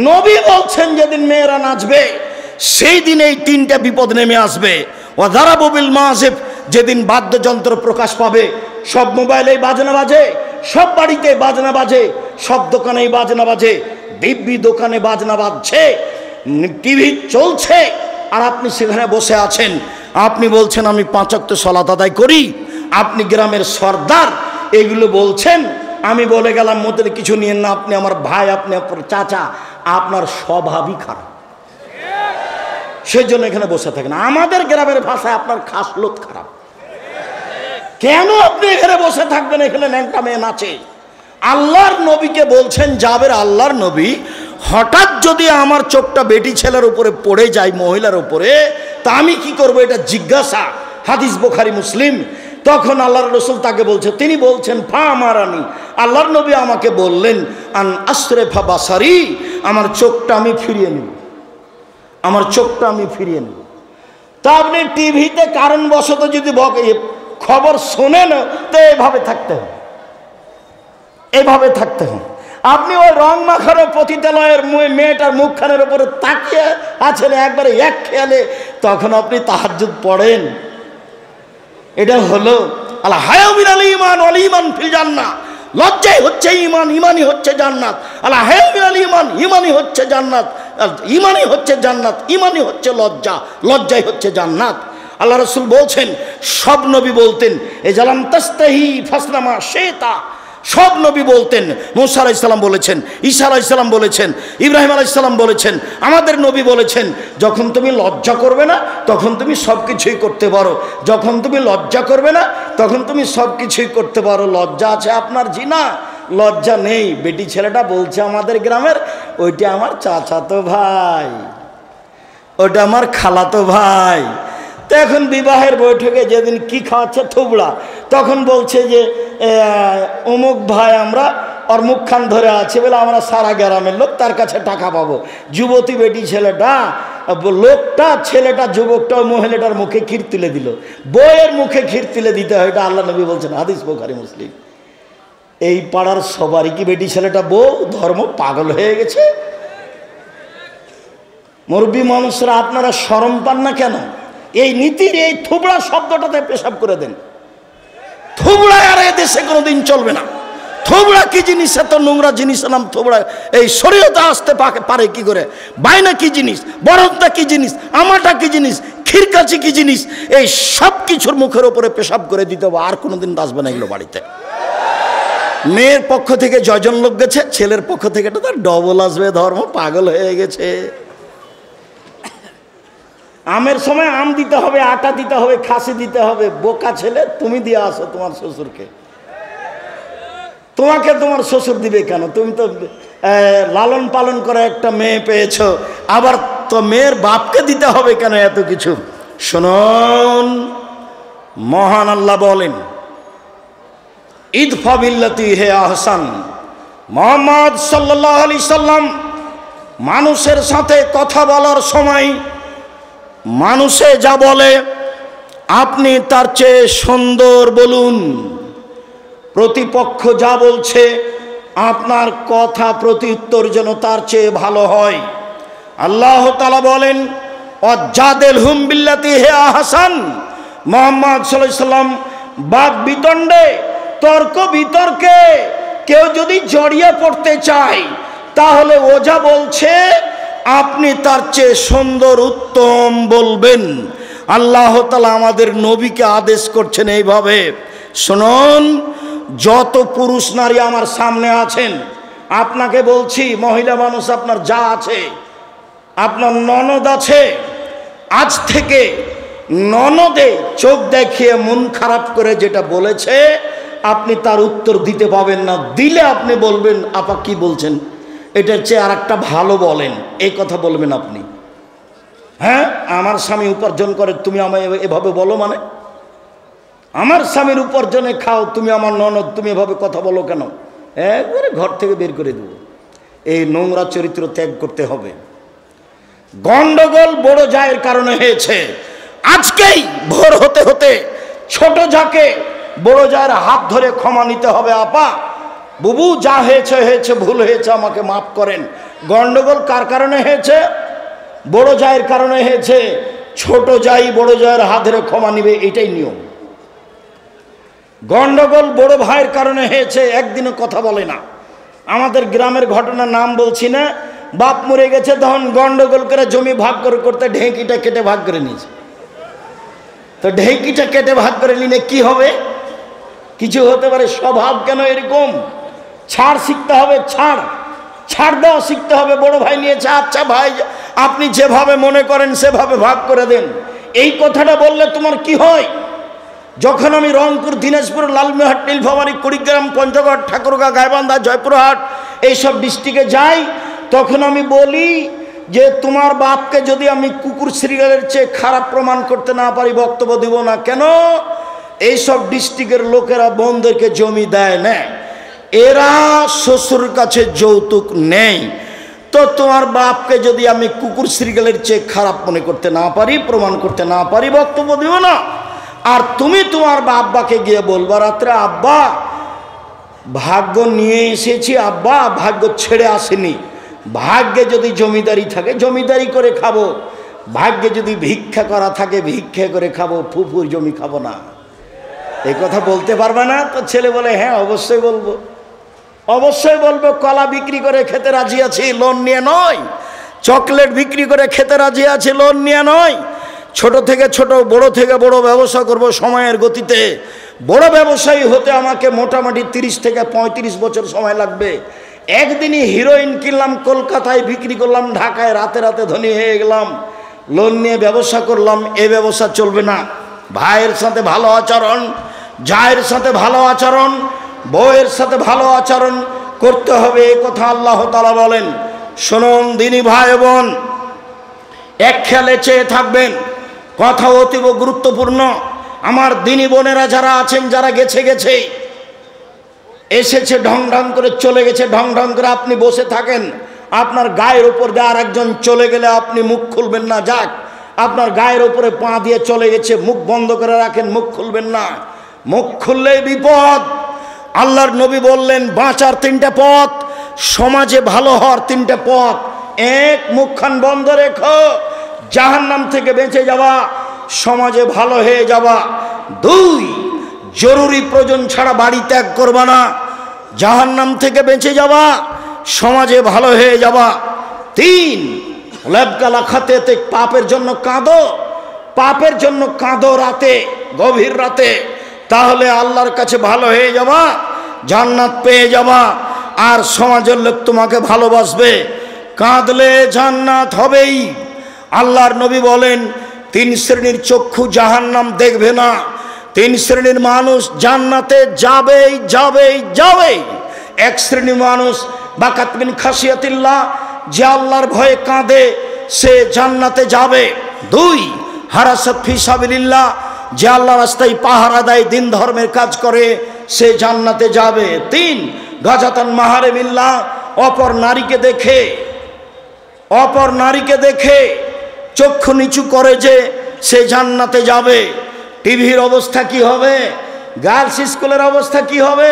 নবী বলছেন যেদিন মেয়েরা নাচবে সেই দিন এই তিনটা বিপদ নেমে আসবে। ও দারাবু বিল মাযিব, যেদিন বাদ্যযন্ত্র প্রকাশ পাবে, সব মোবাইলেই বাজনা বাজে, সব বাড়িতে বাজনা বাজে, সব দোকানেই বাজনা বাজে, দিব্যি দোকানে বাজনা বাজছে, টিভি চলছে, আর আপনি সেখানে বসে আছেন। আপনি বলছেন আমি 5 ওয়াক্ত সালাত আদায় করি, আপনি গ্রামের সর্দার, এগুলো বলছেন। আমি বলে গেলাম মধ্যে কিছু নিয়েন না, আপনি আমার ভাই, আপনি আপনার চাচা, আপনার স্বভাবই খারাপ, সেই জন্য এখানে বসে থাকেন। আমাদের গ্রামের ভাষায় আপনার খাসলত খারাপ। কেন আপনি এখানে বসে থাকবেন? এখানে ন্যাংটা মেয়ে নাচে। আল্লাহর নবীকে বলছেন, যাবের আল্লাহর নবী, হঠাৎ যদি আমার চোখটা বেটি ছেলের উপরে পড়ে যায়, মহিলার উপরে, তা আমি কি করব? এটা জিজ্ঞাসা। হাদিস বুখারী মুসলিম। তখন আল্লাহর রাসূল তাকে বলছে, তিনি বলছেন ফা আমারানি, আল্লাহর নবী আমাকে বললেন আন আসরেফা বাসারি, আমার চোখটা আমি ফিরিয়ে নেব, আমার চোখটা আমি ফিরিয়ে নেব। তা আপনি টিভিতে কারণবশত যদি খবর শোনেন, তো এভাবে থাকতে হবে, এভাবে থাকতে হবে। আপনি ওই রং মাখানো পতিতালয়ের মেয়েটার মুখখানের উপরে তাকিয়ে আছেন একবারে এক খেয়ালে, তখন আপনি তাহাজ্জুদ পড়েন। এটা হলো আল হায়া মিনাল ঈমান ওয়াল ঈমান ফিল জান্নাহ। লজ্জাই হচ্ছে ঈমান, ঈমানই হচ্ছে জান্নাত। আল হায়া মিনাল ঈমান, ঈমানই হচ্ছে জান্নাত, ঈমানই হচ্ছে জান্নাত, ঈমানই হচ্ছে লজ্জা, লজ্জাই হচ্ছে জান্নাত। আল্লাহ রাসূল বলছেন, সব নবী বলতেন এ জালাম তাস্তাহি ফাসনামা শেতা। সব নবী বলতেন। মূসা আলাইহিস সালাম বলেছেন, ঈসা আলাইহিস সালাম বলেছেন, ইব্রাহিম আলাইহিস সালাম বলেছেন, আমাদের নবী বলেছেন, যখন তুমি লজ্জা করবে না তখন তুমি সব কিছুই করতে পারো, যখন তুমি লজ্জা করবে না তখন তুমি সব কিছুই করতে পারো। লজ্জা আছে আপনার? জিনা, লজ্জা নেই। বেটি ছেলেটা বলছে আমাদের গ্রামের, ওইটা আমার চাচাতো ভাই, ওটা আমার খালাতো ভাই। তো এখন বিবাহের বৈঠকে যেদিন কি খাওয়াচ্ছে থুবড়া, তখন বলছে যে অমুক ভাই আমরা ওর মুখখান ধরে আছে বলে আমরা সারা গ্রামের লোক তার কাছে টাকা পাবো। যুবতী বেটি ছেলেটা, লোকটা, ছেলেটা, যুবকটা মহিলাটার মুখে ক্ষীর তুলে দিল। বউয়ের মুখে ক্ষীর তুলে দিতে হয়, এটা আল্লাহ নবী বলছেন, হাদিস বুখারী মুসলিম। এই পাড়ার সবারই কি বেটি ছেলেটা বউ? ধর্ম পাগল হয়ে গেছে। মুরব্বী মানুষরা, আপনারা শরম পান না কেন? এই নীতির এই থুবড়া শব্দটাতে পেশাব করে দেন। থুবড়া আর এ দেশে কোনোদিন চলবে না। থুবড়া কি জিনিস? এত নোংরা জিনিস নাম থুবড়া। এই শরীয়তে আসতে পারে কি করে? বাইনা কি জিনিস? বরদটা কি জিনিস? আমাটা কি জিনিস? খিরকাচি কি জিনিস? এই সব কিছুর মুখের উপরে পেশাব করে দিতে হবে, আর কোনোদিন আসবে না এগুলো বাড়িতে। মেয়ের পক্ষ থেকে জয়জন লোক গেছে, ছেলের পক্ষ থেকে তো তার ডবল আসবে। ধর্ম পাগল হয়ে গেছে। আমের সময় আম দিতে হবে, আটা দিতে হবে, খাসি দিতে হবে। বোকা ছেলে, তুমি দিয়ে আসো তোমার শ্বশুরকে। তোমাকে তোমার শ্বশুর দিবে কেন? তুমি তো লালন পালন করে একটা মেয়ে পেয়েছো, আবার তো মেয়ের বাপকে দিতে হবে কেন এত কিছু? শুনুন, মহান আল্লাহ বলেন, ইদফা বিল্লাতি হে আহসান, মুহাম্মদ সাল্লাল্লাহু আলাইহি সাল্লাম মানুষের সাথে কথা বলার সময় মানুষে যা বলে আপনি তার চেয়ে সুন্দর বলুন, প্রতিপক্ষ যা বলছে আপনার কথা প্রত্যুত্তর যেন তার চেয়ে ভালো হয়। আল্লাহ তাআলা বলেন ওয়াজাদিলহুম বিল্লাতি হিয়া আহসান। মুহাম্মদ সাল্লাল্লাহু আলাইহি সাল্লাম বাদ বিতণ্ডে তর্ক বিতর্কে কেউ যদি জড়িয়ে পড়তে চায় তাহলে ও যা বলছে আপনি তার চেয়ে সুন্দর উত্তম বলবেন। আল্লাহ তাআলা আমাদের নবীকে আদেশ করছেন এইভাবে। শুনুন, যত পুরুষ নারী আমার সামনে আছেন আপনাকে বলছি, মহিলা মানুষ আপনার যা আছে, আপনার ননদ আছে, আজ থেকে ননদে চোখ দেখিয়ে মন খারাপ করে যেটা বলেছে আপনি তার উত্তর দিতে পাবেন না। দিলে আপনি বলবেন আপা কি বলছেন, এটার চেয়ে আর একটা ভালো বলেন, এই কথা বলবেন আপনি। হ্যাঁ, আমার স্বামী উপার্জন করে তুমি আমায় এভাবে বলো, মানে আমার স্বামীর উপার্জনে খাও, তুমি আমার ননদ, তুমি এভাবে কথা বলো কেন? একবারে ঘর থেকে বের করে দেবো। এই নোংরা চরিত্র ত্যাগ করতে হবে। গন্ডগোল বড় জায়ের কারণে হয়েছে। আজকেই ভোর হতে হতে ছোট যাকে বড় জায়ের হাত ধরে ক্ষমা নিতে হবে। আপা বুবু যা হয়েছে হয়েছে, ভুল হয়েছে, আমাকে মাফ করেন। গন্ডগোল কার কারণে হয়েছে? বড় জায়ের কারণে হয়েছে। ছোট জাই বড় জায়ের হাত ধরে ক্ষমা নিবে, এটাই নিয়ম। গন্ডগোল বড় ভাইয়ের কারণে হয়েছে, একদিনও কথা বলে না। আমাদের গ্রামের ঘটনার নাম বলছি না, বাপ মরে গেছে তখন গন্ডগোল করে জমি ভাগ করে করতে ঢেঁকিটা কেটে ভাগ করে নিয়েছে। তো ঢেঁকিটা কেটে ভাগ করে নিলে কি হবে? কিছু হতে পারে। স্বভাব কেন এরকম? ছাড় শিখতে হবে, ছাড় দেওয়া শিখতে হবে। বড় ভাই নিয়েছে, আচ্ছা ভাই আপনি যেভাবে মনে করেন সেভাবে ভাগ করে দেন। এই কথাটা বললে তোমার কি হয়? যখন আমি রংপুর, দিনাজপুর, লালমনিরহাট, নীলফামারী, কুড়িগ্রাম, পঞ্চগড়, ঠাকুরগাঁও, গাইবান্ধা, জয়পুরহাট এইসব ডিস্ট্রিক্টে যাই, তখন আমি বলি যে তোমার বাপকে যদি আমি কুকুর শ্রীগালের চেয়ে খারাপ প্রমাণ করতে না পারি বক্তব্য দিব না। কেন? এইসব ডিস্ট্রিক্টের লোকেরা বোনদেরকে জমি দেয় না, এরা শ্বশুর কাছে যৌতুক নেই। তো তোমার বাপকে যদি আমি কুকুর শ্রীগালের চেয়ে খারাপ মনে করতে না পারি, প্রমাণ করতে না পারি, বক্তব্য দিব না। আর তুমি তোমার আব্বাকে গিয়ে বলবা রাত্রে, আব্বা ভাগ্য নিয়ে এসেছি, আব্বা ভাগ্য ছেড়ে আসেনি। ভাগ্যে যদি জমিদারি থাকে জমিদারি করে খাবো, ভাগ্যে যদি ভিক্ষা করা থাকে ভিক্ষা করে খাবো, ফুফুর জমি খাবো না। এই কথা বলতে পারবে না? তো ছেলে বলে হ্যাঁ অবশ্যই বলবো, অবশ্যই বলবো। কলা বিক্রি করে খেতে রাজি আছি, লোন নিয়ে নয়। চকলেট বিক্রি করে খেতে রাজি আছি, লোন নিয়ে নয়। ছোট থেকে ছোট, বড় থেকে বড় ব্যবসা করব সময়ের গতিতে। বড় ব্যবসায়ী হতে আমাকে মোটামুটি 30 থেকে 35 বছর সময় লাগবে। একদিনই হিরোইন কিনলাম, কলকাতায় বিক্রি করলাম, ঢাকায় রাতে রাতে ধনী হয়ে গেলাম, লোন নিয়ে ব্যবসা করলাম। এ ব্যবসা চলবে না। ভাইয়ের সাথে ভালো আচরণ, জায়ের সাথে ভালো আচরণ, বউয়ের সাথে ভালো আচরণ করতে হবে, এ কথা আল্লাহ তাআলা বলেন। শুনুন দিনী ভাই বোন, এক খেয়ালে চেয়ে থাকবেন, কথা অতীব গুরুত্বপূর্ণ। আমার দিনী বোনেরা যারা আছেন, যারা গেছে এসেছে ঢং ঢং করে চলে গেছে, ঢং ঢং করে আপনি বসে থাকেন, আপনার গায়ের উপর দিয়ে আর একজন চলে গেলে আপনি মুখ খুলবেন না। যাক, আপনার গায়ের উপরে পা দিয়ে চলে গেছে, মুখ বন্ধ করে রাখেন, মুখ খুলবেন না। মুখ খুললেই বিপদ। আল্লাহর নবী বললেন বাঁচার 3টে পথ, সমাজে ভালো হওয়ার 3টে পথ। 1, মুখখান বন্ধ রেখো, জাহান্নাম থেকে বেঁচে যাওয়া, সমাজে ভালো হয়ে যাওয়া। 2, জরুরি প্রয়োজন ছাড়া বাড়ি ত্যাগ করবা না, জাহান্নাম থেকে বেঁচে যাওয়া, সমাজে ভালো হয়ে যাওয়া। 3, লেবগালা খাতে পাপের জন্য কাঁদো, পাপের জন্য কাঁদো রাতে, গভীর রাতে, তাহলে আল্লাহর কাছে ভালো হয়ে যাবা, জান্নাত পেয়ে যাবা, আর সমাজের লোক তোমাকে ভালোবাসবে। কাঁদলে জান্নাত হবেই। আল্লাহর নবী বলেন 3 শ্রেণীর চক্ষু জাহান্নাম দেখবে না, 3 শ্রেণীর মানুষ জান্নাতে যাবেই যাবেই যাবেই। 1 শ্রেণীর মানুষ বাকাত মিন খাসিয়াতিল্লাহ, যে আল্লাহর ভয়ে কাঁদে সে জান্নাতে যাবে। 2, হারাসাত ফি সাবিলিল্লাহ, যে আল্লাহর রাস্তায় পাহারা দেয়, দিন ধর্মের কাজ করে, সে জান্নাতে যাবে। 3, গাজাতান মাহারেমিল্লাহ, অপর নারীকে দেখে চক্ষু নিচু করে যে সে জান্নাতে যাবে। টিভির অবস্থা কি হবে? গার্লস স্কুলের অবস্থা কি হবে?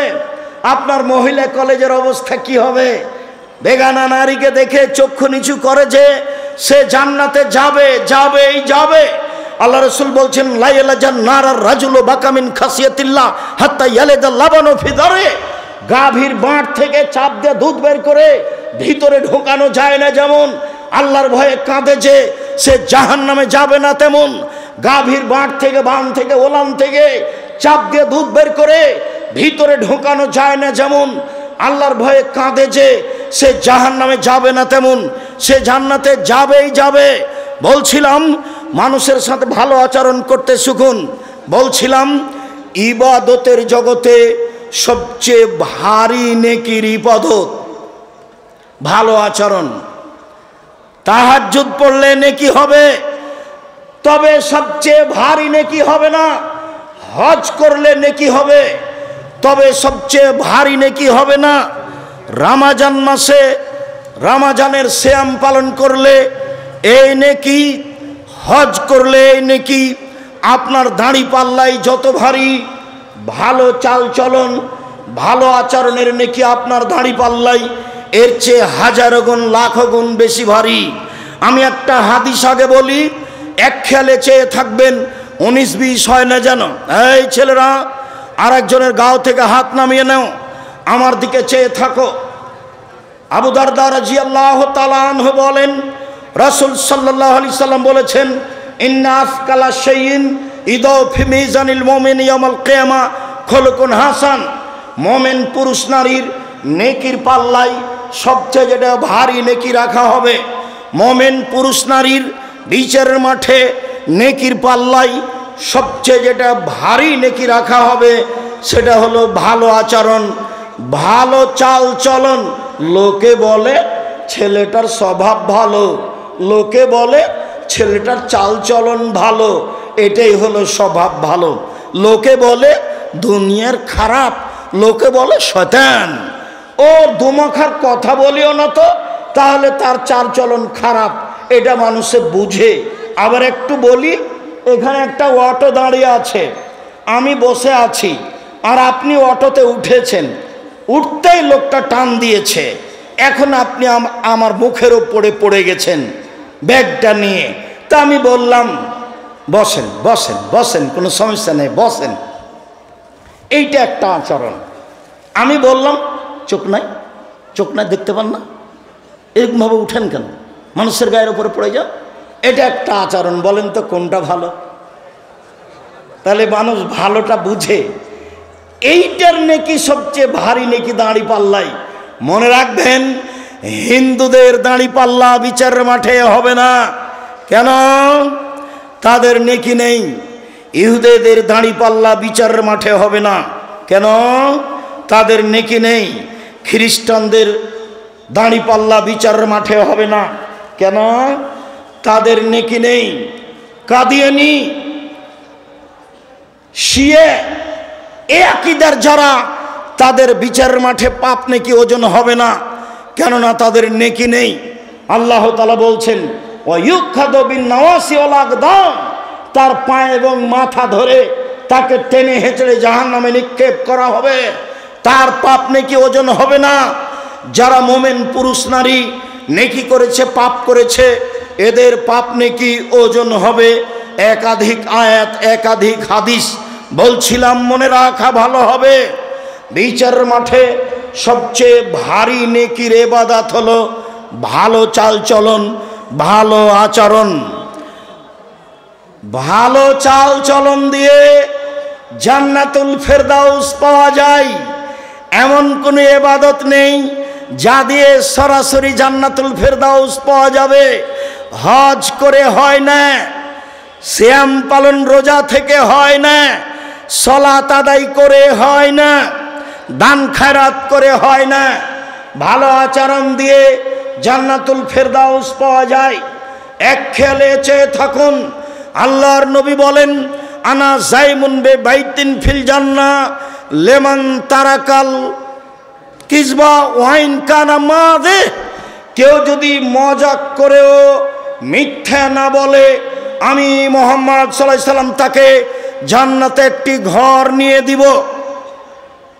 আপনার মহিলা কলেজের অবস্থা কি হবে? বেগানা নারীকে দেখে চক্ষু নিচু করে যে সে জান্নাতে যাবে। আল্লাহ রাসূল বলছেন, লা ইয়ালাজান নারার রাজুলু বাকামিন খাসিয়াতিল্লাহ হাত্তা ইয়ালাজা লাবানু ফি দারে। গাভীর বাঁট থেকে চাপ দিয়ে দুধ বের করে ভিতরে ঢোকানো যায় না, যেমন আল্লাহর ভয়ে কাঁদে যে সে জাহান্নামে যাবে না, তেমন গাভীর বাঁট থেকে, বান থেকে, ওলান থেকে চাপ দিয়ে দুধ বের করে ভিতরে ঢোকানো যায় না, যেমন আল্লাহর ভয়ে কাঁদে যে সে জাহান্নামে যাবে না, তেমন সে জান্নাতে যাবে। বলছিলাম মানুষের সাথে ভালো আচরণ করতে শিখুন। বলছিলাম ইবাদতের জগতে সবচেয়ে ভারী নেকির ইবাদত ভালো আচরণ। তাহাজ্জুদ পড়লে নেকি হবে, তবে সবচেয়ে ভারী নেকি হবে না। হজ করলে নেকি হবে, তবে সবচেয়ে ভারী নেকি হবে না। রমজান মাসে রমজানের সিয়াম পালন করলে এই নেকি, হজ করলে এই নেকি। আপনার দাড়ি পাল্লাই যত ভারী, ভালো চাল চলন, ভালো আচরণের নেকি আপনার দাড়ি পাল্লাই এর চেয়ে হাজারো গুণ, লাখো গুণ বেশি ভারী। আমি একটা হাদিস আগে বলি, এক খেয়ালে চেয়ে থাকবেন, 19-20 হয় না যেন। এই ছেলেরা, আর একজনের গাও থেকে হাত নামিয়ে নাও, আমার দিকে চেয়ে থাকো। আবু দারদা রাদিয়াল্লাহু তাআলা আনহু বলেন, রাসূল সাল্লাল্লাহু আলাইহি সাল্লাম বলেছেন, ইন্না আফকালা শাইইন ইদাউ ফি মিজানিল মুমিনি ইয়াউমাল কিয়ামা খুলুকুন হাসান। মুমিন পুরুষ নারীর নেকির পাল্লায় সবচেয়ে যেটা ভারী নেকি রাখা হবে, মুমিন পুরুষ নারীর বিচারের মাঠে নেকির পাল্লায় সবচেয়ে যেটা ভারী নেকি রাখা হবে, সেটা হলো ভালো আচরণ, ভালো চাল চলন। লোকে বলে ছেলেটার স্বভাব ভালো, লোকে বলে ছেলেটার চাল চলন ভালো, এটাই হলো স্বভাব ভালো। লোকে বলে দুনিয়ার খারাপ, লোকে বলে শয়তান। ও দুমুখার কথা বলিও না তো, তাহলে তার চাল চলন খারাপ, এটা মানুষে বুঝে। আবার একটু বলি, এখানে একটা অটো দাঁড়িয়ে আছে, আমি বসে আছি, আর আপনি অটোতে উঠেছেন, উঠতেই লোকটা টান দিয়েছে, এখন আপনি আমার মুখের ওপরে পড়ে গেছেন ব্যাগটা নিয়ে। তা আমি বললাম বসেন বসেন বসেন, কোনো সমস্যা নেই, বসেন। এইটা একটা আচরণ। আমি বললাম চোখ নাই দেখতে পান না, এরকমভাবে উঠেন কেন, মানুষের গায়ের উপরে পড়ে যাও, এটা একটা আচরণ। বলেন তো কোনটা ভালো? তাহলে মানুষ ভালোটা বুঝে। এইটার নেকি সবচেয়ে ভারী নেকি দাঁড়ি পাল্লাই। মনে রাখবেন, হিন্দুদের দাঁড়ি পাল্লা বিচারের মাঠে হবে না। কেন? তাদের নেকি নেই। ইহুদিদের দাঁড়ি পাল্লা বিচারের মাঠে হবে না। কেন? তাদের নেকি নেই। খ্রিস্টানদের দাঁড়ি পাল্লা বিচারের মাঠে হবে না। কেন? তাদের নেকি নেই। কাদিয়ানি, শিয়া, এ আকীদার যারা, তাদের বিচারের মাঠে পাপ নেকি ওজন হবে না, কেননা তাদের নেকি নেই। আল্লাহ তাআলা বলছেন, ওয়ায়ুখাযু বিন-নাওয়াসি ওয়াল আকদাম, তার পা এবং মাথা ধরে তাকে টেনে হেঁচড়ে জাহান্নামে নিক্ষেপ করা হবে, তার পাপ নেকি ওজন হবে না। যারা মুমিন পুরুষ নারী নেকি করেছে, পাপ করেছে, এদের পাপ নেকি ওজন হবে। একাধিক আয়াত, একাধিক হাদিস বলছিলাম, মনে রাখা ভালো হবে। বিচারের মাঠে সবচেয়ে ভারী নেকির ইবাদত হলো ভালো চাল চলন, ভালো আচরণ। ভালো চাল চলন দিয়ে জান্নাতুল ফেরদাউস পাওয়া যায়, এমন কোনো ইবাদত নেই যা দিয়ে সরাসরি জান্নাতুল ফেরদাউস পাওয়া যাবে। হজ করে হয় না, সিয়াম পালন রোজা থেকে হয় না, সালাত আদায় করে হয় না, দান খায়রাত করে হয় না। ভালো আচরণ দিয়ে জান্নাতুল ফেরদাউস পাওয়া যায়। এক খেয়ালে চেয়ে থাকুন, আল্লাহর নবী বলেন, আনা জাইমুন বে বাইতিন ফিল জান্নাহ লেমান তারাকাল কিসবা ওয়াইন কানা মাযে, কেউ যদি মজাক করেও মিথ্যা না বলে আমি মুহাম্মদ সাল্লাল্লাহু আলাইহি সাল্লাম তাকে জান্নাতে একটি ঘর নিয়ে দিব।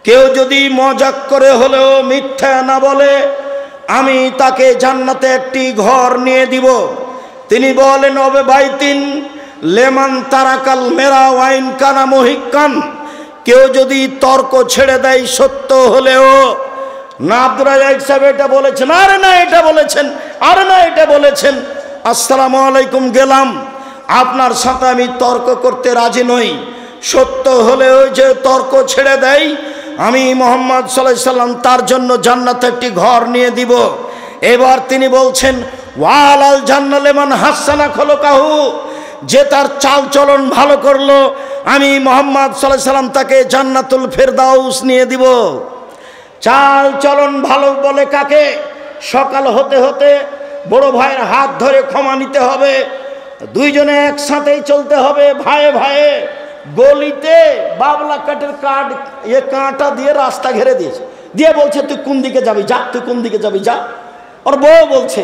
কেউ যদি মজাক করে হলেও মিথ্যা না বলে আমি তাকে জান্নাতে একটি ঘর নিয়ে দিব। তিনি বলেন ওবে বাইতিন লেমান তারাকাল মেরা ওয়াইন কানা মুহিক্কান, কেউ যদি তর্ক ছেড়ে দেয় সত্য হলেও। না আব্দুর রাজ্জাক সাহেব এটা বলেছেন, আরে না এটা বলেছেন, আরে না এটা বলেছেন, আসসালামু আলাইকুম গেলাম, আপনার সাথে আমি তর্ক করতে রাজি নই। সত্য হলেও যে তর্ক ছেড়ে দেয় আমি মুহাম্মদ সাল্লাল্লাহু আলাইহি সাল্লাম তার জন্য জান্নাতে একটি ঘর নিয়ে দিব। এবার তিনি বলছেন ওয়ালাল জান্নাত লিমান হাসানা খলকাহু, যে তার চাল চলন ভালো করলো আমি মুহাম্মদ সাল্লাল্লাহু আলাইহি সাল্লাম তাকে জান্নাতুল ফেরদাউস নিয়ে দিব। চাল চলন ভালো বলে কাকে? সকাল হতে হতে বড় ভাইয়ের হাত ধরে ক্ষমা নিতে হবে, দুইজনে একসাথেই চলতে হবে ভাইয়ে ভাইয়ে। গলিতে বাবলা কাঠের কাঁটা দিয়ে রাস্তা ঘেরে দিয়েছে, দিয়ে বলছে তুই কোন দিকে যাবি যা, তুই কোন দিকে যাবি যা। ওর বউ বলছে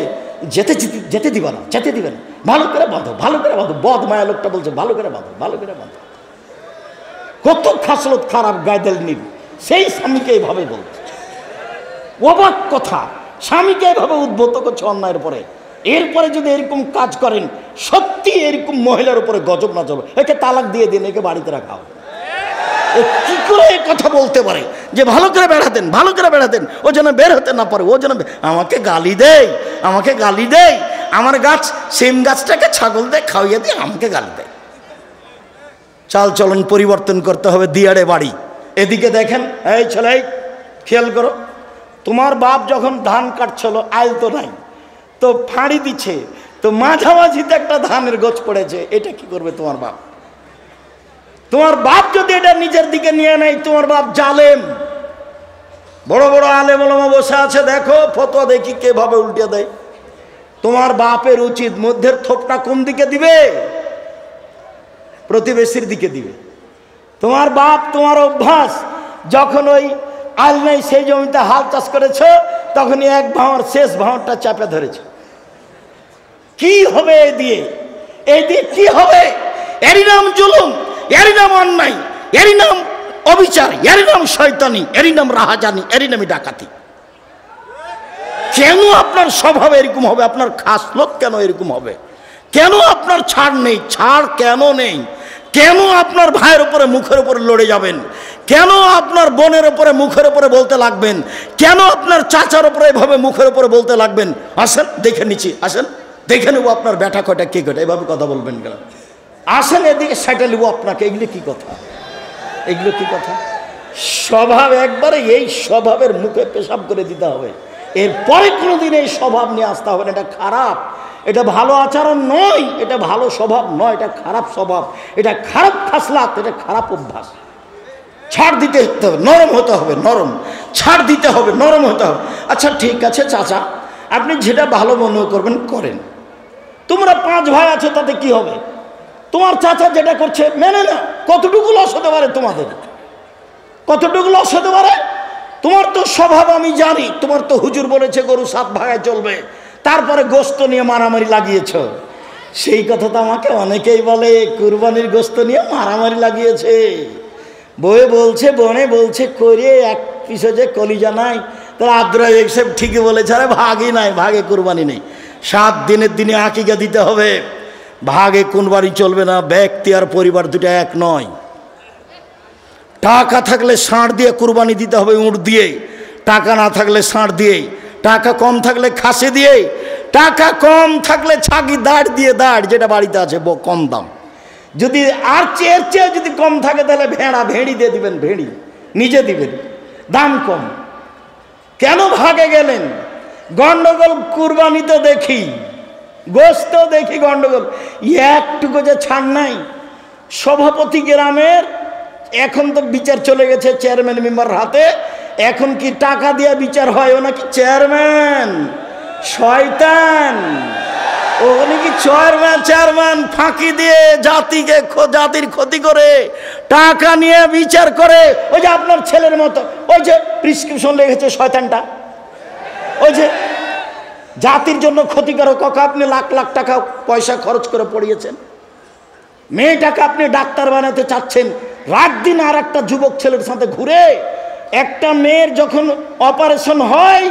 যেতে যেতে দিবা না, যেতে দিবে না, ভালো করে বাঁধো, ভালো করে বাঁধো। বদ মায়া লোকটা বলছে ভালো করে বাঁধো, ভালো করে বাঁধো। কত খাসলত খারাপ গায়দেল নিব, সেই স্বামীকে এইভাবে বলছে। অবাক কথা, স্বামীকে এভাবে উদ্বুদ্ধ করছে অন্যায়ের পরে। এরপরে যদি এরকম কাজ করেন সত্যি এরকম মহিলার উপরে গজব না চলবে, একে তালাক দিয়ে দিন, একে বাড়িতে রাখা হবে। কি করে এই কথা বলতে পারে যে ভালো করে বেড়াতেন, ভালো করে বেড়াতেন, ও যেন বের হতে না পারে, ও যেন আমাকে গালি দেয়, আমাকে গালি দেয়, আমার গাছ সিম গাছটাকে ছাগল দিয়ে খাওয়িয়ে দিয়ে আমাকে গালি দেয়। চাল চলন পরিবর্তন করতে হবে। দিয়াড়ে বাড়ি, এদিকে দেখেন, এই ছেলে খেয়াল করো, তোমার বাপ যখন ধান কাটছিল আইল তো নাই, তো ফাঁড়ি দিচ্ছে, তো মাঝামাঝিতে একটা ধানের গোছ পড়েছে, এটা কি করবে তোমার বাপ? তোমার বাপ যদি এটা নিজের দিকে নিয়ে নেয়, তোমার বাপ জালেম। বড় বড় আলেম ওলামা বসে আছে, দেখো ফতোয়া দেখি কিভাবে উল্টে দেয়। তোমার বাপের উচিত মধ্যের থোপটা কোন দিকে দিবে? প্রতিবেশীর দিকে দিবে। তোমার বাপ, তোমার অভ্যাস, যখন ওই আল নেই সেই জমিতে হাল চাষ করেছ, তখনই এক ভাঁড় শেষ ভাঁড়টা চাপে ধরেছে। কি হবে এই দিয়ে? এই দিয়ে কি হবে? এরই নাম জুলুম, এরই নাম অন্যায়, এরই নাম অবিচার, এরই নাম শয়তানি, এরই নাম রাহাজানি, এরই নামই ডাকাতি। কেন আপনার স্বভাব এরকম হবে? আপনার খাসলত কেন এরকম হবে? কেন আপনার ছাড় নেই? ছাড় কেন নেই? কেন আপনার ভাইয়ের উপরে মুখের উপরে লড়ে যাবেন? কেন আপনার বোনের উপরে মুখের উপরে বলতে লাগবেন? কেন আপনার চাচার উপরে এভাবে মুখের উপরে বলতে লাগবেন? আসেন দেখে নিচ্ছি, আসেন দেখে নেবো আপনার ব্যাটা কয়টা কে কয়টা, এভাবে কথা বলবেন কেন? আসেন এদিকে সেটা নেবো আপনাকে। এগুলো কি কথা? এগুলো কি কথা? স্বভাব একবারে এই স্বভাবের মুখে পেশাব করে দিতে হবে। এরপরে কোনোদিন এই স্বভাব নিয়ে আসতে হবে না। এটা খারাপ, এটা ভালো আচরণ নয়, এটা ভালো স্বভাব নয়, এটা খারাপ স্বভাব, এটা খারাপ খাসলাত, এটা খারাপ অভ্যাস। ছাড় দিতে হবে, নরম হতে হবে, নরম ছাড় দিতে হবে, নরম হতে হবে। আচ্ছা ঠিক আছে চাচা, আপনি যেটা ভালো মনে করবেন করেন। তোমরা 5 ভাই আছো, তাতে কি হবে? তোমার চাচা যেটা করছে মেনে না। কতটুকু লস হতে পারে তোমাদের? কতটুকু লস হতে পারে? তোমার তো স্বভাব আমি জানি, তোমার তো হুজুর বলেছে গরু 7 ভাগায় চলবে, তারপরে গোস্ত নিয়ে মারামারি লাগিয়েছ। সেই কথা তো আমাকে অনেকেই বলে, কুরবানির গোস্ত নিয়ে মারামারি লাগিয়েছে। বয়ে বলছে, বনে বলছে করে এক পিছে যে কলিজা নাই। তারা আব্দুর রাজ্জাক সাহেব ঠিকই বলেছে, আরে ভাগই নাই, ভাগে কুরবানি নেই। 7 দিনের দিনে আকিকা দিতে হবে, ভাগে কুরবানি চলবে না। ব্যক্তি আর পরিবার দুটো এক নয়। টাকা থাকলে ষাঁড় দিয়ে কুরবানি দিতে হবে, উঁট দিয়ে। টাকা না থাকলে ষাঁড় দিয়ে, টাকা কম থাকলে খাসি দিয়ে, টাকা কম থাকলে ছাগি দাঁড় দিয়ে, দাঁড় যেটা বাড়িতে আছে কম দাম। যদি আর চেয়ে চেয়ে যদি কম থাকে তাহলে ভেড়া, ভেড়ি দিয়ে দিবেন, ভেড়ি নিজে দিবেন, দাম কম। কেন ভাগে গেলেন? গন্ডগোল কুরবানিতে দেখি, গোস্ত দেখি গন্ডগোল। একটুকু যে ছাড় নাই। সভাপতি গ্রামের এখন তো বিচার চলে গেছে চেয়ারম্যান মেম্বার হাতে। এখন কি টাকা দিয়ে বিচার হয়? ও নাকি চেয়ারম্যান শয়তান। ওখানে কি চেয়ারম্যান ফাঁকি দিয়ে জাতির ক্ষতি করে টাকা নিয়ে বিচার করে। ওই যে আপনার ছেলের মতো ওই যে প্রেসক্রিপশন লেগেছে শয়তানটা, ওই যে জাতির জন্য ক্ষতিকারক। আপনি লাখ লাখ টাকা পয়সা খরচ করে পড়িয়েছেন, মেয়েটাকে আপনি ডাক্তার বানাতে চাচ্ছেন, রাত দিন আর একটা যুবক ছেলের সাথে ঘুরে। একটা মেয়ের যখন অপারেশন হয়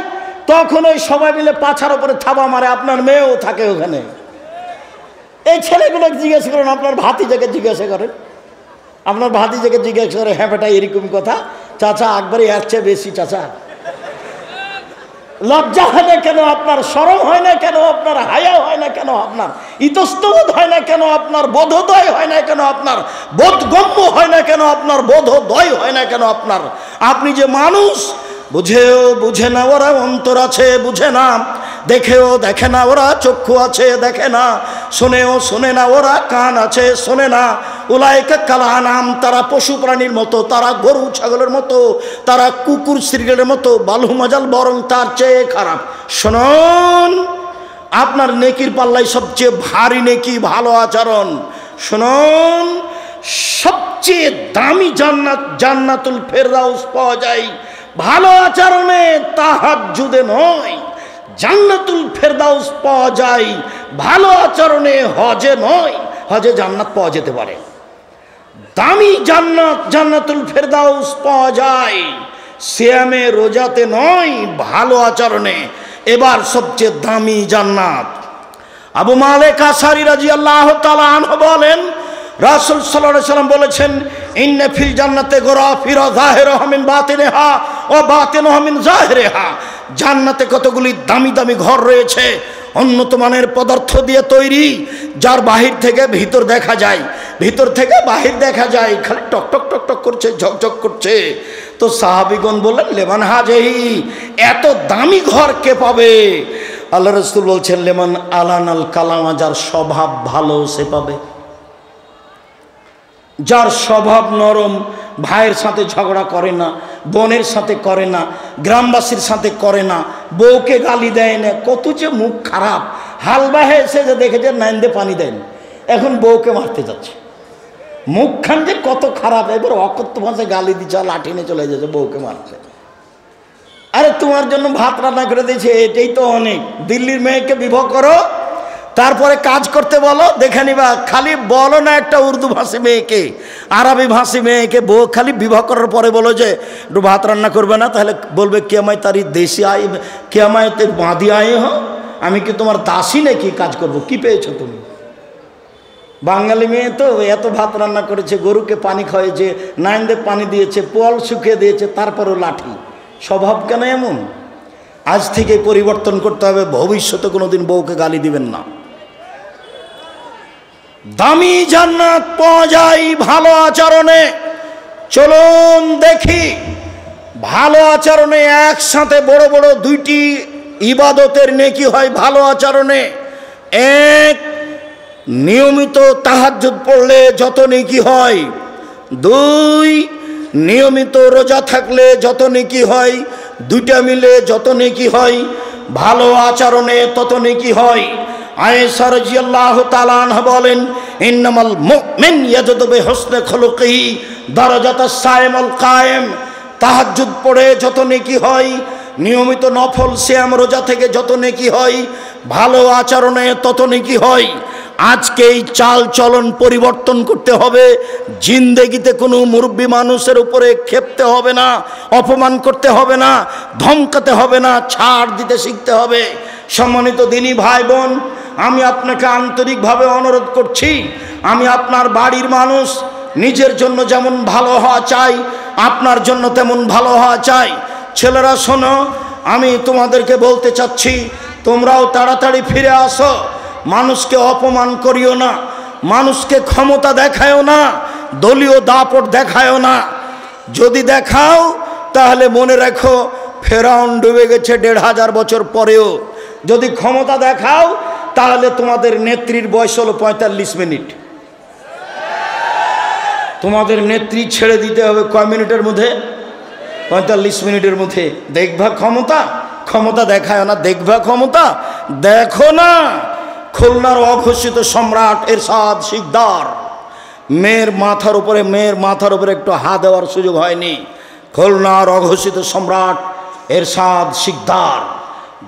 তখন ওই সবাই মিলে পাছার উপরে থাবা মারে, আপনার মেয়েও থাকে ওখানে। এই ছেলেগুলো জিজ্ঞাসা করেন, আপনার ভাতিজাকে জিজ্ঞাসা করেন, আপনার ভাতিজাকে জিজ্ঞাসা করে, হ্যাঁ বেটা এরকম কথা, চাচা একবারই এর চেয়ে বেশি। চাচা লজ্জা হয় না কেন আপনার? শরম হয় না কেন আপনার? হায়া হয় না কেন আপনার? ইতস্তবোধ হয় না কেন আপনার? বোধোদয় হয় না কেন আপনার? বোধগম্য হয় না কেন আপনার? বোধোদয় হয় না কেন আপনার? আপনি যে মানুষ, বুঝেও বুঝে না ওরা, অন্তর আছে বুঝে না, দেখেও দেখে না ওরা, চক্ষু আছে দেখে না, শোনেও শোনে না ওরা, কান আছে শোনে না। উলাইকা কালানাম, তারা পশু প্রাণীর মতো, তারা গরু ছাগলের মতো, তারা কুকুর শৃগালের মতো, বালু মাজাল, বরং তার চেয়ে খারাপ। শুনুন, আপনার নেকির পাল্লাই সবচেয়ে ভারী নেকি ভালো আচরণ। শুনুন, সবচেয়ে দামি জান্নাত, জান্নাতুল ফেরদাউস পাওয়া যায় ভালো আচরণে, তাহাজ্জুদে নয়। জান্নাতুল ফেরদাউস পাওয়া যায় ভালো আচরণে, হজে নয়। হজে জান্নাত পাওয়া যেতে পারে, দামি জান্নাত জান্নাতুল ফেরদাউস পাওয়া যায় সিয়ামে, রোজাতে নয়, ভালো আচরণে। এবার সবচেয়ে দামি জান্নাত, আবু মালিক আশআরী রাদিয়াল্লাহু তাআলা আনহু বলেন, রাসূল সাল্লাল্লাহু আলাইহি ওয়াসাল্লাম বলেছেন, ইন্না ফিল জান্নাতে গরাফিরা যাহিরুহা মিন বাতিনিহা ওয়া বাতিনুহা মিন যাহিরিহা। জান্নাতে কতগুলি দামি দামি ঘর রয়েছে, উন্নত মানের পদার্থ দিয়ে তৈরি, যার বাহির থেকে ভিতর দেখা যায়, ভিতর থেকে বাহির দেখা যায়, খালি টক টক টক টক করছে, ঝকঝক করছে। তো সাহাবীগণ বললেন, লেমান হাজেহি, এত দামি ঘর কে পাবে? আল্লাহ রাসূল বলছেন, লেমান আলানাল কালামা, যার স্বভাব ভালো সে পাবে। যার স্বভাব নরম, ভাইয়ের সাথে ঝগড়া করে না, বোনের সাথে করে না, গ্রামবাসীর সাথে করে না, বউকে গালি দেয় না, কত যে মুখ খারাপ। হালবাহে এসে যে দেখেছে নাইন্দে পানি দেন, এখন বউকে মারতে যাচ্ছে, মুখখান যে কত খারাপ। এবার অকথ্য ভাষায় গালি দিচ্ছে, লাঠি নিয়ে চলে যাচ্ছে বউকে মারতে। আরে তোমার জন্য ভাত রান্না করে দিয়েছে, এটাই তো অনেক। দিল্লির মেয়েকে বিবাহ করো, তারপরে কাজ করতে বলো, দেখে নিবা। খালি বলো না একটা উর্দু ভাষী মেয়েকে, আরবি ভাষী মেয়েকে বউ খালি বিবাহ করার পরে বলো যে একটু ভাত রান্না করবে না, তাহলে বলবে কে আমায় তারি দেশি আয়, কে আমায় তে বাঁধি আয় হ, আমি কি তোমার দাসী নাকি কাজ করবো? কি পেয়েছো তুমি? বাঙালি মেয়ে তো এত ভাত রান্না করেছে, গরুকে পানি খাওয়াইছে, নাইন্দে পানি দিয়েছে, পোয়াল শুকিয়ে দিয়েছে, তারপরেও লাঠি। স্বভাব কেন এমন? আজ থেকে পরিবর্তন করতে হবে, ভবিষ্যতে কোনোদিন বউকে গালি দিবেন না। দামি জান্নাত পাওয়া যায় ভালো আচরণে। চলুন দেখি ভালো আচরণে একসাথে বড় বড় দুইটি ইবাদতের নেকি হয় ভালো আচরণে। এক, নিয়মিত তাহাজ্জুদ পড়লে যত নেকি হয়। দুই, নিয়মিত রোজা থাকলে যত নেকি হয়। দুইটা মিলে যত নেকি হয়, ভালো আচরণে তত নেকি হয়। আয়েশা রাদিয়াল্লাহু তাআলা আনহা বলেন, ইন্নামাল মুমিন ইয়াজদু বিহুসনি খুলুকিহি দারাজাতাস সাইমুল কায়েম। তাহাজ্জুদ পড়ে যত নেকি হয়, নিয়মিত নফল সিয়াম রোজা থেকে যত নেকি হয়, ভালো আচরণে তত নেকি হয়। আজকে এই চাল চলন পরিবর্তন করতে হবে। জিন্দেগিতে কোনো মুরব্বী মানুষের উপরে ক্ষেপতে হবে না, অপমান করতে হবে না, ধমকাতে হবে না, ছাড় দিতে শিখতে হবে। সম্মানিত দিনী ভাই বোন, আমি আপনাকে আন্তরিকভাবে অনুরোধ করছি, আমি আপনার বাড়ির মানুষ, নিজের জন্য যেমন ভালো হওয়া চাই, আপনার জন্য তেমন ভালো হওয়া চাই। ছেলেরা শোনো, আমি তোমাদেরকে বলতে চাচ্ছি, তোমরাও তাড়াতাড়ি ফিরে আসো। মানুষকে অপমান করিও না, মানুষকে ক্ষমতা দেখায়ও না, দলীয় দাপট দেখায়ও না। যদি দেখাও তাহলে মনে রাখো ফেরাউন ডুবে গেছে 1500 বছর পরেও। যদি ক্ষমতা দেখাও তাহলে তোমাদের নেত্রীর বয়স হলো 45 মিনিট। তোমাদের নেত্রী ছেড়ে দিতে হবে কয় মিনিটের মধ্যে? 45 মিনিটের মধ্যে। দেখবা ক্ষমতা, ক্ষমতা দেখায় না, দেখবা ক্ষমতা, দেখো না। খুলনার অঘোষিত সম্রাট এরশাদ শিকদার, মেয়ের মাথার উপরে একটু হাত দেওয়ার সুযোগ হয়নি। খুলনার অঘোষিত সম্রাট এরশাদ শিকদার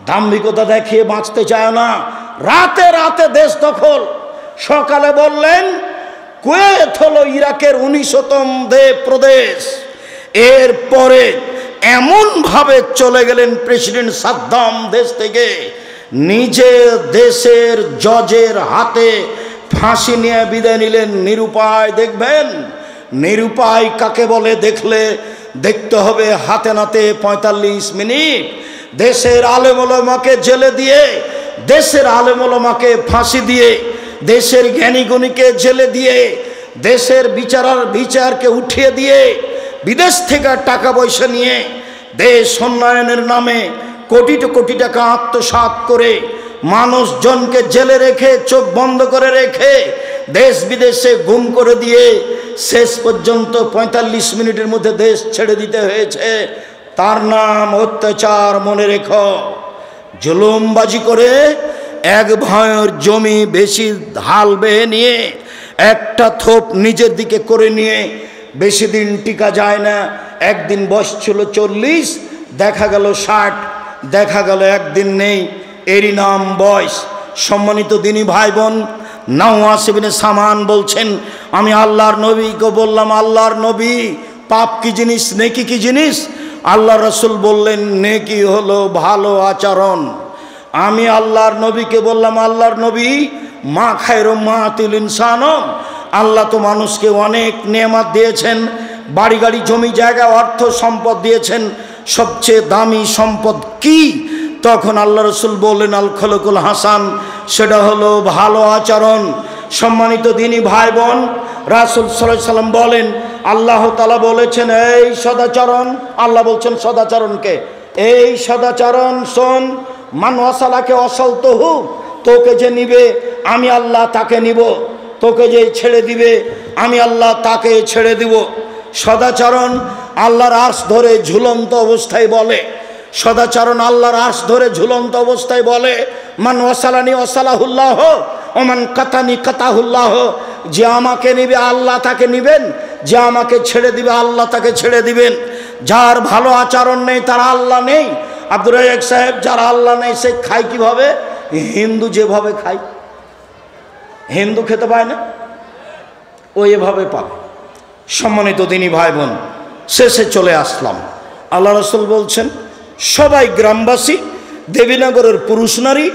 দাম্ভিকতা দেখিয়ে বাঁচতে চায় না, রাতে রাতে দেশ দখল। সকালে বললেন কুয়েত হলো ইরাকের 19তম প্রদেশ। এরপরে এমনভাবে চলে গেলেন প্রেসিডেন্ট সাদ্দাম দেশ থেকে, নিজে দেশের জজের হাতে ফাঁসি নিয়ে বিদায় নিলেন। নিরুপায়। দেখবেন নিরুপায় কাকে বলে দেখতে হবে হাতে নাতে 45 মিনিট। দেশের আলেম ওলামাকে জেলে দিয়ে, দেশের আলেম ওলামাকে ফাঁসি দিয়ে, দেশের জ্ঞানী গুণীকে জেলে দিয়ে, দেশের বিচারকে উঠিয়ে দিয়ে, বিদেশ থেকে টাকা পয়সা নিয়ে দেশ উন্নয়নের নামে কোটি কোটি টাকা আত্মসাৎ করে মানুষজনকে জেলে রেখে, চোখ বন্ধ করে রেখে, দেশ বিদেশে গুম করে দিয়ে শেষ পর্যন্ত 45 মিনিটের মধ্যে দেশ ছেড়ে দিতে হয়েছে। তার নাম অত্যাচার। মনে রেখো, জুলুমবাজি করে এক ভাইয়ের জমি বেশি হাল বেয়ে নিয়ে একটা থোপ নিজের দিকে করে নিয়ে বেশি দিন টিকা যায় না। একদিন বয়স ছিল 40, দেখা গেল 60, দেখা গেল একদিন নেই, এরই নাম বয়স। সম্মানিত দিনী ভাই বোন, নাওয়াস ইবনে সামান বলছেন, আমি আল্লাহর নবীকে বললাম, আল্লাহর নবী পাপ কি জিনিস, নেকি কি জিনিস? আল্লাহ রসুল বললেন, নেকি হলো ভালো আচরণ। আমি আল্লাহর নবীকে বললাম, আল্লাহর নবী মা খায়রু মাতিল ইনসান, আল্লাহ তো মানুষকে অনেক নেয়ামত দিয়েছেন, বাড়ি গাড়ি জমি জায়গা অর্থ সম্পদ দিয়েছেন, সবচেয়ে দামি সম্পদ কি? তখন আল্লাহ রসুল বললেন, আল খলকুল হাসান, সেটা হলো ভালো আচরণ। সম্মানিত দিনী ভাই বোন, রাসূল সাল্লাল্লাহু আলাইহি সাল্লাম বলেন, আল্লাহ তাআলা বলেছেন এই সদাচরণ, আল্লাহ বলছেন সদাচরণকে, এই সদাচরণ শোন, মান ওয়াসালাকে অসলতহু, তোকে যে নিবে আমি আল্লাহ তাকে নিব, তোকে যে ছেড়ে দিবে আমি আল্লাহ তাকে ছেড়ে দিব। সদাচরণ আল্লাহর আরশ ধরে ঝুলন্ত অবস্থায় বলে, সদাচরণ আল্লাহর আরশ ধরে ঝুলন্ত অবস্থায় বলে, মান ওয়াসালানি ওয়াসালাহুল্লাহ ও মান কাতানি কাতাহুল্লাহ, যে আমাকে নিবে আল্লাহ তাকে নিবেন, যে আমাকে ছেড়ে দিবে আল্লাহ তাকে ছেড়ে দিবেন। যার ভালো আচরণ নেই তার আল্লাহ নেই। আব্দুর রাজ্জাক সাহেব, যার আল্লাহ নেই সে খায় কিভাবে? হিন্দু যেভাবে খায়, হিন্দু খেতে পায় না, ও এভাবে পাবে। সম্মানিত দিনী ভাই বোন, শেষে চলে আসলাম। আল্লাহ রসুল বলছেন সবাই গ্রামবাসী, দেবীনগরের পুরুষ নারী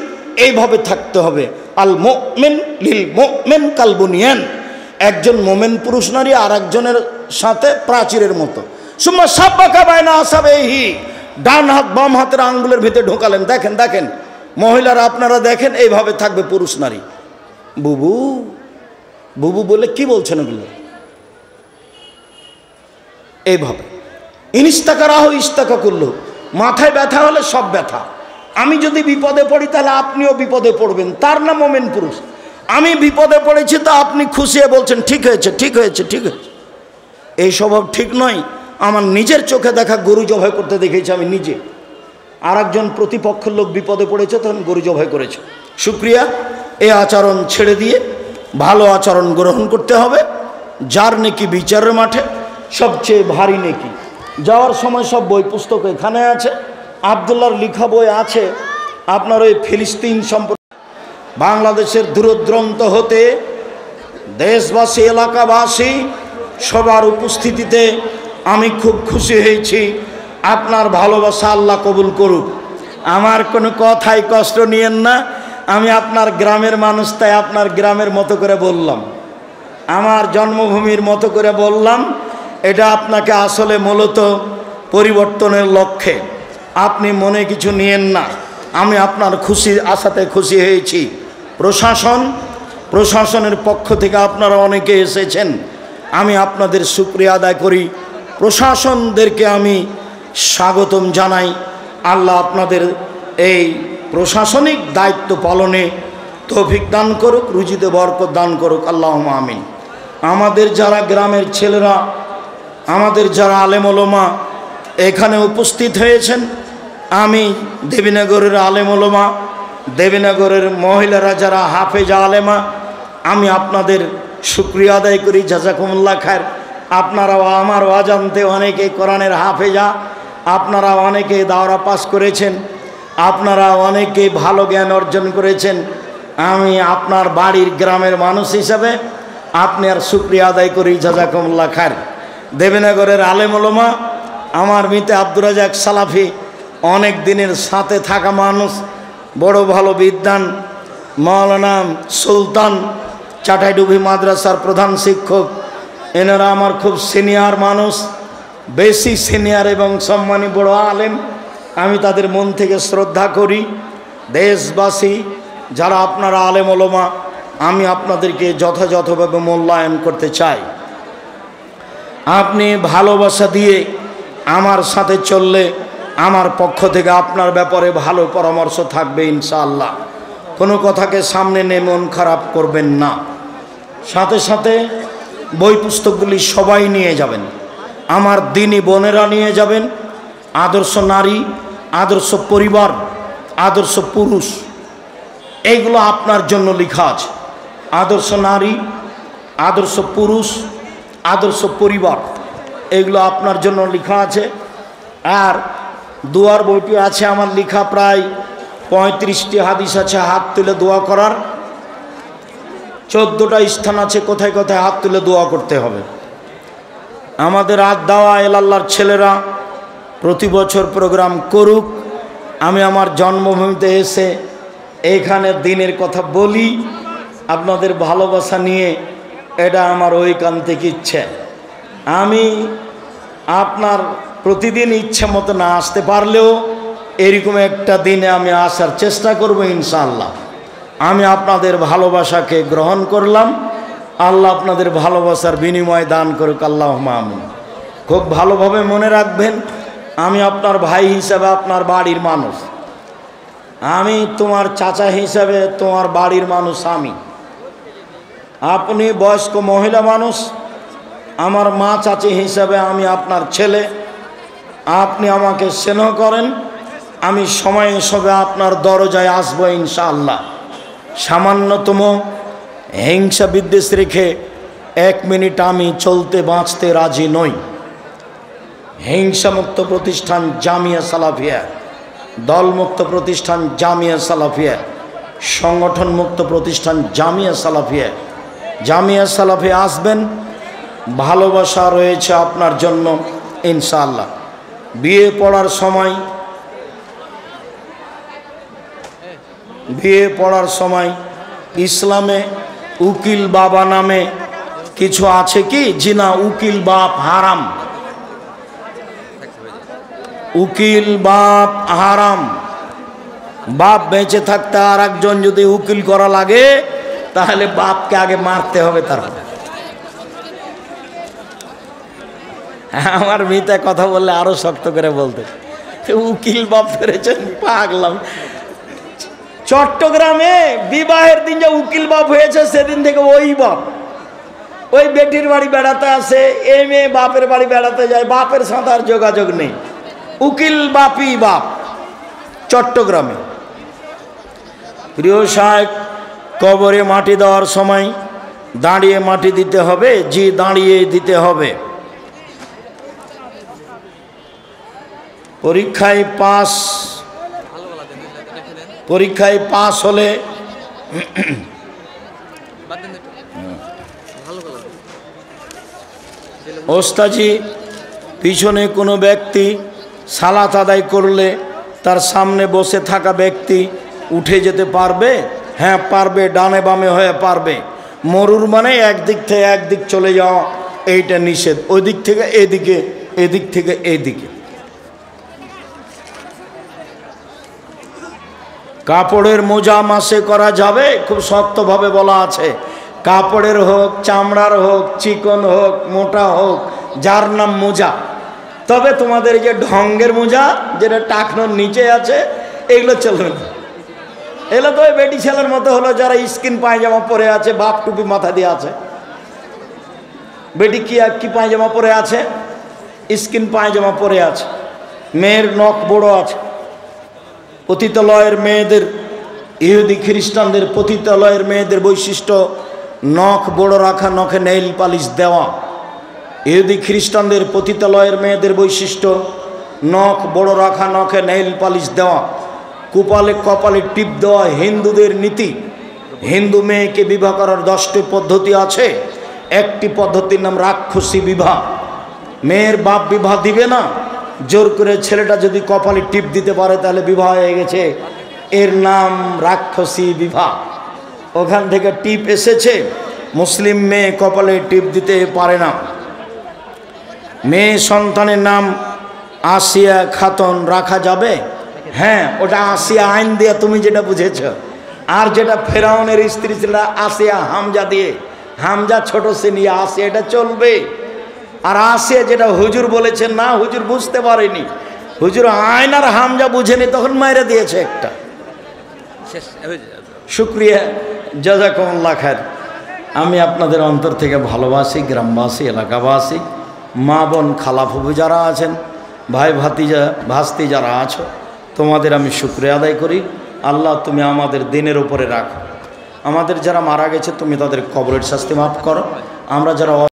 এইভাবে থাকতে হবে। আল মুমিন লিল মুমিন কাল বুনিয়ান, একজন মোমেন পুরুষ নারী আর একজনের সাথে প্রাচীরের মতো। সুম্মা সাব্বাকা বাইনা আসাবিহি, ডান হাত বাম হাতের আঙ্গুলের ভিতরে ঢোকালেন। দেখেন দেখেন মহিলারা, আপনারা দেখেন এইভাবে থাকবে পুরুষ নারী। বুবু বুবু বলে কি বলছেন ওগুলো? এইভাবে ইনিস্তাকা রাহ ইস্তাকা করলো, মাথায় ব্যথা হলে সব ব্যথা। আমি যদি বিপদে পড়ি তাহলে আপনিও বিপদে পড়বেন, তার নাম মোমেন পুরুষ। আমি বিপদে পড়েছি তো আপনি খুশিয়ে বলছেন ঠিক হয়েছে ঠিক হয়েছে ঠিক হয়েছে। এই স্বভাব ঠিক নয়। আমার নিজের চোখে দেখা গরু জবাই করতে দেখেছি আমি নিজে। আর একজন প্রতিপক্ষের লোক বিপদে পড়েছে, তখন গরু জবাই করেছে। শুক্রিয়া। এই আচরণ ছেড়ে দিয়ে ভালো আচরণ গ্রহণ করতে হবে। যার নেকি বিচারের মাঠে সবচেয়ে ভারী নেকি। যাওয়ার সময় সব বই পুস্তক এখানে আছে, আবদুল্লাহর লেখা বই আছে। আপনার ওই ফিলিস্তিন সম্পর্কে, বাংলাদেশের দূরদূরান্ত হতে দেশবাসী এলাকাবাসী সবার উপস্থিতিতে আমি খুব খুশি হয়েছি। আপনার ভালোবাসা আল্লাহ কবুল করুক। আমার কোনো কথাই কষ্ট নিয়েন না, আমি আপনার গ্রামের মানুষ, তাই আপনার গ্রামের মতো করে বললাম, আমার জন্মভূমির মতো করে বললাম। এটা আপনাকে আসলে মূলত পরিবর্তনের লক্ষ্যে, আপনি মনে কিছু নিয়েন না। আমি আপনার আশাতে খুশি হয়েছি। প্রশাসনের পক্ষ থেকে আপনারা অনেকে এসেছেন, আমি আপনাদের শুকরিয়া আদায় করি। প্রশাসনদেরকে আমি স্বাগতম জানাই। আল্লাহ আপনাদের এই প্রশাসনিক দায়িত্ব পালনে তৌফিক দান করুক, রুজিতে বরকত দান করুক। আল্লাহুম্মা আমিন। আমাদের যারা গ্রামের ছেলেরা, আমাদের যারা আলেম ওলামা এখানে উপস্থিত হয়েছেন, আমি দেবীনগরের আলেম ওলামা দেবীনগরের মহিলারা যারা হাফেজা আলেমা, আমি আপনাদের শুকরিয়া আদায় করি, জাযাকুমুল্লাহ খায়ের। আপনারাও আমার অজান্তে অনেকে কোরআনের হাফেজা, আপনারা অনেকে দাওরা পাস করেছেন, আপনারা অনেকে ভালো জ্ঞান অর্জন করেছেন। আমি আপনার বাড়ির গ্রামের মানুষ হিসাবে আপনার শুকরিয়া আদায় করি, জাযাকুমুল্লাহ খায়ের। দেবীনগরের আলেম ওলামা, আমার মিতে আব্দুর রাজাক সালাফি অনেক দিনের সাথে থাকা মানুষ, বড় ভালো বিদ্বান মাওলানা সুলতান চাটাইডুবি মাদ্রাসার প্রধান শিক্ষক, এনারা আমার খুব সিনিয়র মানুষ, বেশি সিনিয়র এবং সম্মানী বড় আলেম। আমি তাদের মন থেকে শ্রদ্ধা করি। দেশবাসী যারা আপনারা আলেম ওলামা, আমি আপনাদেরকে যথাযথভাবে মূল্যায়ন করতে চাই। আপনি ভালোবাসা দিয়ে আমার সাথে চললে আমার পক্ষ থেকে আপনার ব্যাপারে ভালো পরামর্শ থাকবে ইনশাআল্লাহ। কোনো কথাকে সামনে নিয়ে মন খারাপ করবেন না। সাথে সাথে বই পুস্তকগুলি সবাই নিয়ে যাবেন, আমার দিনী বোনেরা নিয়ে যাবেন। আদর্শ নারী, আদর্শ পরিবার, আদর্শ পুরুষ, এইগুলো আপনার জন্য লেখা আছে। আদর্শ নারী, আদর্শ পুরুষ, আদর্শ পরিবার, এগুলো আপনার জন্য লেখা আছে। আর দোয়ার বইটি আছে আমার লেখা, প্রায় 35টি হাদিস আছে হাত তুলে দোয়া করার। 14টা স্থান আছে কোথায় কোথায় হাত তুলে দোয়া করতে হবে। আমাদের দাওয়া আল্লাহর ছেলেরা প্রতি বছর প্রোগ্রাম করুক। আমি আমার জন্মভূমিতে এসে এইখানে দিনের কথা বলি আপনাদের ভালোবাসা নিয়ে, এটা আমার ঐকান্তিক ইচ্ছে। আমি আপনার প্রতিদিন ইচ্ছে মতো না আসতে পারলেও এরকম একটা দিনে আমি আসার চেষ্টা করব ইনশাআল্লাহ। আমি আপনাদের ভালোবাসাকে গ্রহণ করলাম। আল্লাহ আপনাদের ভালোবাসার বিনিময় দান করুক, আল্লাহুম্মা আমিন। খুব ভালোভাবে মনে রাখবেন, আমি আপনার ভাই হিসাবে আপনার বাড়ির মানুষ, আমি তোমার চাচা হিসাবে তোমার বাড়ির মানুষ। আপনি বয়স্ক মহিলা মানুষ, আমার মা চাচি হিসাবে আমি আপনার ছেলে। আপনি আমাকে স্নেহ করেন, আমি সময় হিসাবে আপনার দরজায় আসবো ইনশাআল্লাহ। সামান্যতম হিংসা বিদ্বেষ রেখে 1 মিনিট আমি চলতে বাঁচতে রাজি নই। হিংসামুক্ত প্রতিষ্ঠান জামিয়া সালাফিয়া, দলমুক্ত প্রতিষ্ঠান জামিয়া সালাফিয়া, সংগঠন মুক্ত প্রতিষ্ঠান জামিয়া সালাফিয়া। জামিয়া সালাফিয়া আসবেন, ভালোবাসা রয়েছে আপনার জন্য ইনশাআল্লাহ। বিয়ে পড়ার সময় ইসলামে উকিল বাবা নামে কিছু আছে কি? জি না, উকিল বাপ হারাম। উকিল বাপ হারাম। বাপ বেঁচে থাকতে আর একজন যদি উকিল করা লাগে তাহলে বাপকে আগে মারতে হবে। তারপর আমার মিথ্যা কথা বললে আরো শক্ত করে বলতে, উকিল বাপ ফেরেছেন পাগলাম। চট্টগ্রামে বিবাহের দিন যে উকিল বাপ হয়েছে সেদিন থেকে ওই বাপ ওই বেটির বাড়ি বেড়াতে আসে, এই মেয়ে বাপের বাড়ি বেড়াতে যায়, বাপের সাথে আর যোগাযোগ নেই। উকিল বাপই বাপ চট্টগ্রামে। প্রিয় সাহেব, কবরে মাটি দেওয়ার সময় দাঁড়িয়ে মাটি দিতে হবে? জি, দাঁড়িয়ে দিতে হবে। পরীক্ষায় পাস হলে ওস্তাজি পিছনে কোনো ব্যক্তি সালাত আদায় করলে তার সামনে বসে থাকা ব্যক্তি উঠে যেতে পারবে? হ্যাঁ পারবে, ডানে বামে হয়ে পারবে। মরুর মানে একদিক থেকে একদিক চলে যাওয়া, এইটা নিষেধ। ওই দিক থেকে এদিকে, এদিক থেকে এইদিকে। কাপড়ের মোজা মাসে করা যাবে? খুব শক্তভাবে বলা আছে। কাপড়ের হোক, চামড়ার হোক, চিকন হোক, মোটা হোক, যার নাম মোজা। তবে তোমাদের যে ঢঙ্গের মোজা যেটা টাকনোর নিচে আছে, এগুলো চলবে না। এগুলো তো ওই বেটি ছেলের মতো হলো যারা স্কিন পায়জামা পরে আছে, বাপ টুপি মাথা দিয়ে আছে। বেটি কি পায়জামা পরে আছে? স্কিন পায়জামা পরে আছে। মেয়ের নখ বড় আছে। পতিতালয়ের মেয়েদের ইহুদি খ্রিস্টানদের পতিতালয়ের মেয়েদের বৈশিষ্ট্য নখ বড় রাখা, নখে নেইল পালিশ দেওয়া। ইহুদি খ্রিস্টানদের পতিতালয়ের মেয়েদের বৈশিষ্ট্য নখ বড় রাখা, নখে নেইল পালিশ দেওয়া, কপালে টিপ দেওয়া হিন্দুদের নীতি। হিন্দু মেয়েকে বিবাহ করার 10টি পদ্ধতি আছে। একটি পদ্ধতির নাম রাক্ষসী বিবাহ। মেয়ের বাপ বিবাহ দিবে না, জোর করে ছেলেটা যদি কপালে টিপ দিতে পারে তাহলে বিবাহ হয়ে গেছে, এর নাম রাক্ষসী বিবাহ। ওখান থেকে টিপ এসেছে। মুসলিম মেয়ে কপালে টিপ দিতে পারে না। মেয়ে সন্তানের নাম আসিয়া খাতুন রাখা যাবে? হ্যাঁ, ওটা আসিয়া আইন দিয়ে তুমি যেটা বুঝেছ। আর যেটা ফেরাউনের স্ত্রী ছিল আসিয়া হামজা দিয়ে, হামজা ছোট সে নিয়ে আসিয়া, এটা চলবে। আর আসিয়া যেটা হুজুর বলেছেন, না হুজুর বুঝতে পারেনি, হুজুর আইন আর হামজা বুঝেনি, তখন মাইরে দিয়েছে একটা। শুক্রিয়া, জাযাকুমুল্লাহ খায়ের। আমি আপনাদের অন্তর থেকে ভালোবাসি, গ্রামবাসী, এলাকাবাসী, মা বোন, খালা ফুফু যারা আছেন, ভাই ভাতিজা ভাস্তি যারা আছো, তোমাদের আমি শুকরিয়া আদায় করি। আল্লাহ তুমি আমাদের দিনের উপরে রাখো। আমাদের যারা মারা গেছে তুমি তাদের কবরের শাস্তি মাফ করো। আমরা যারা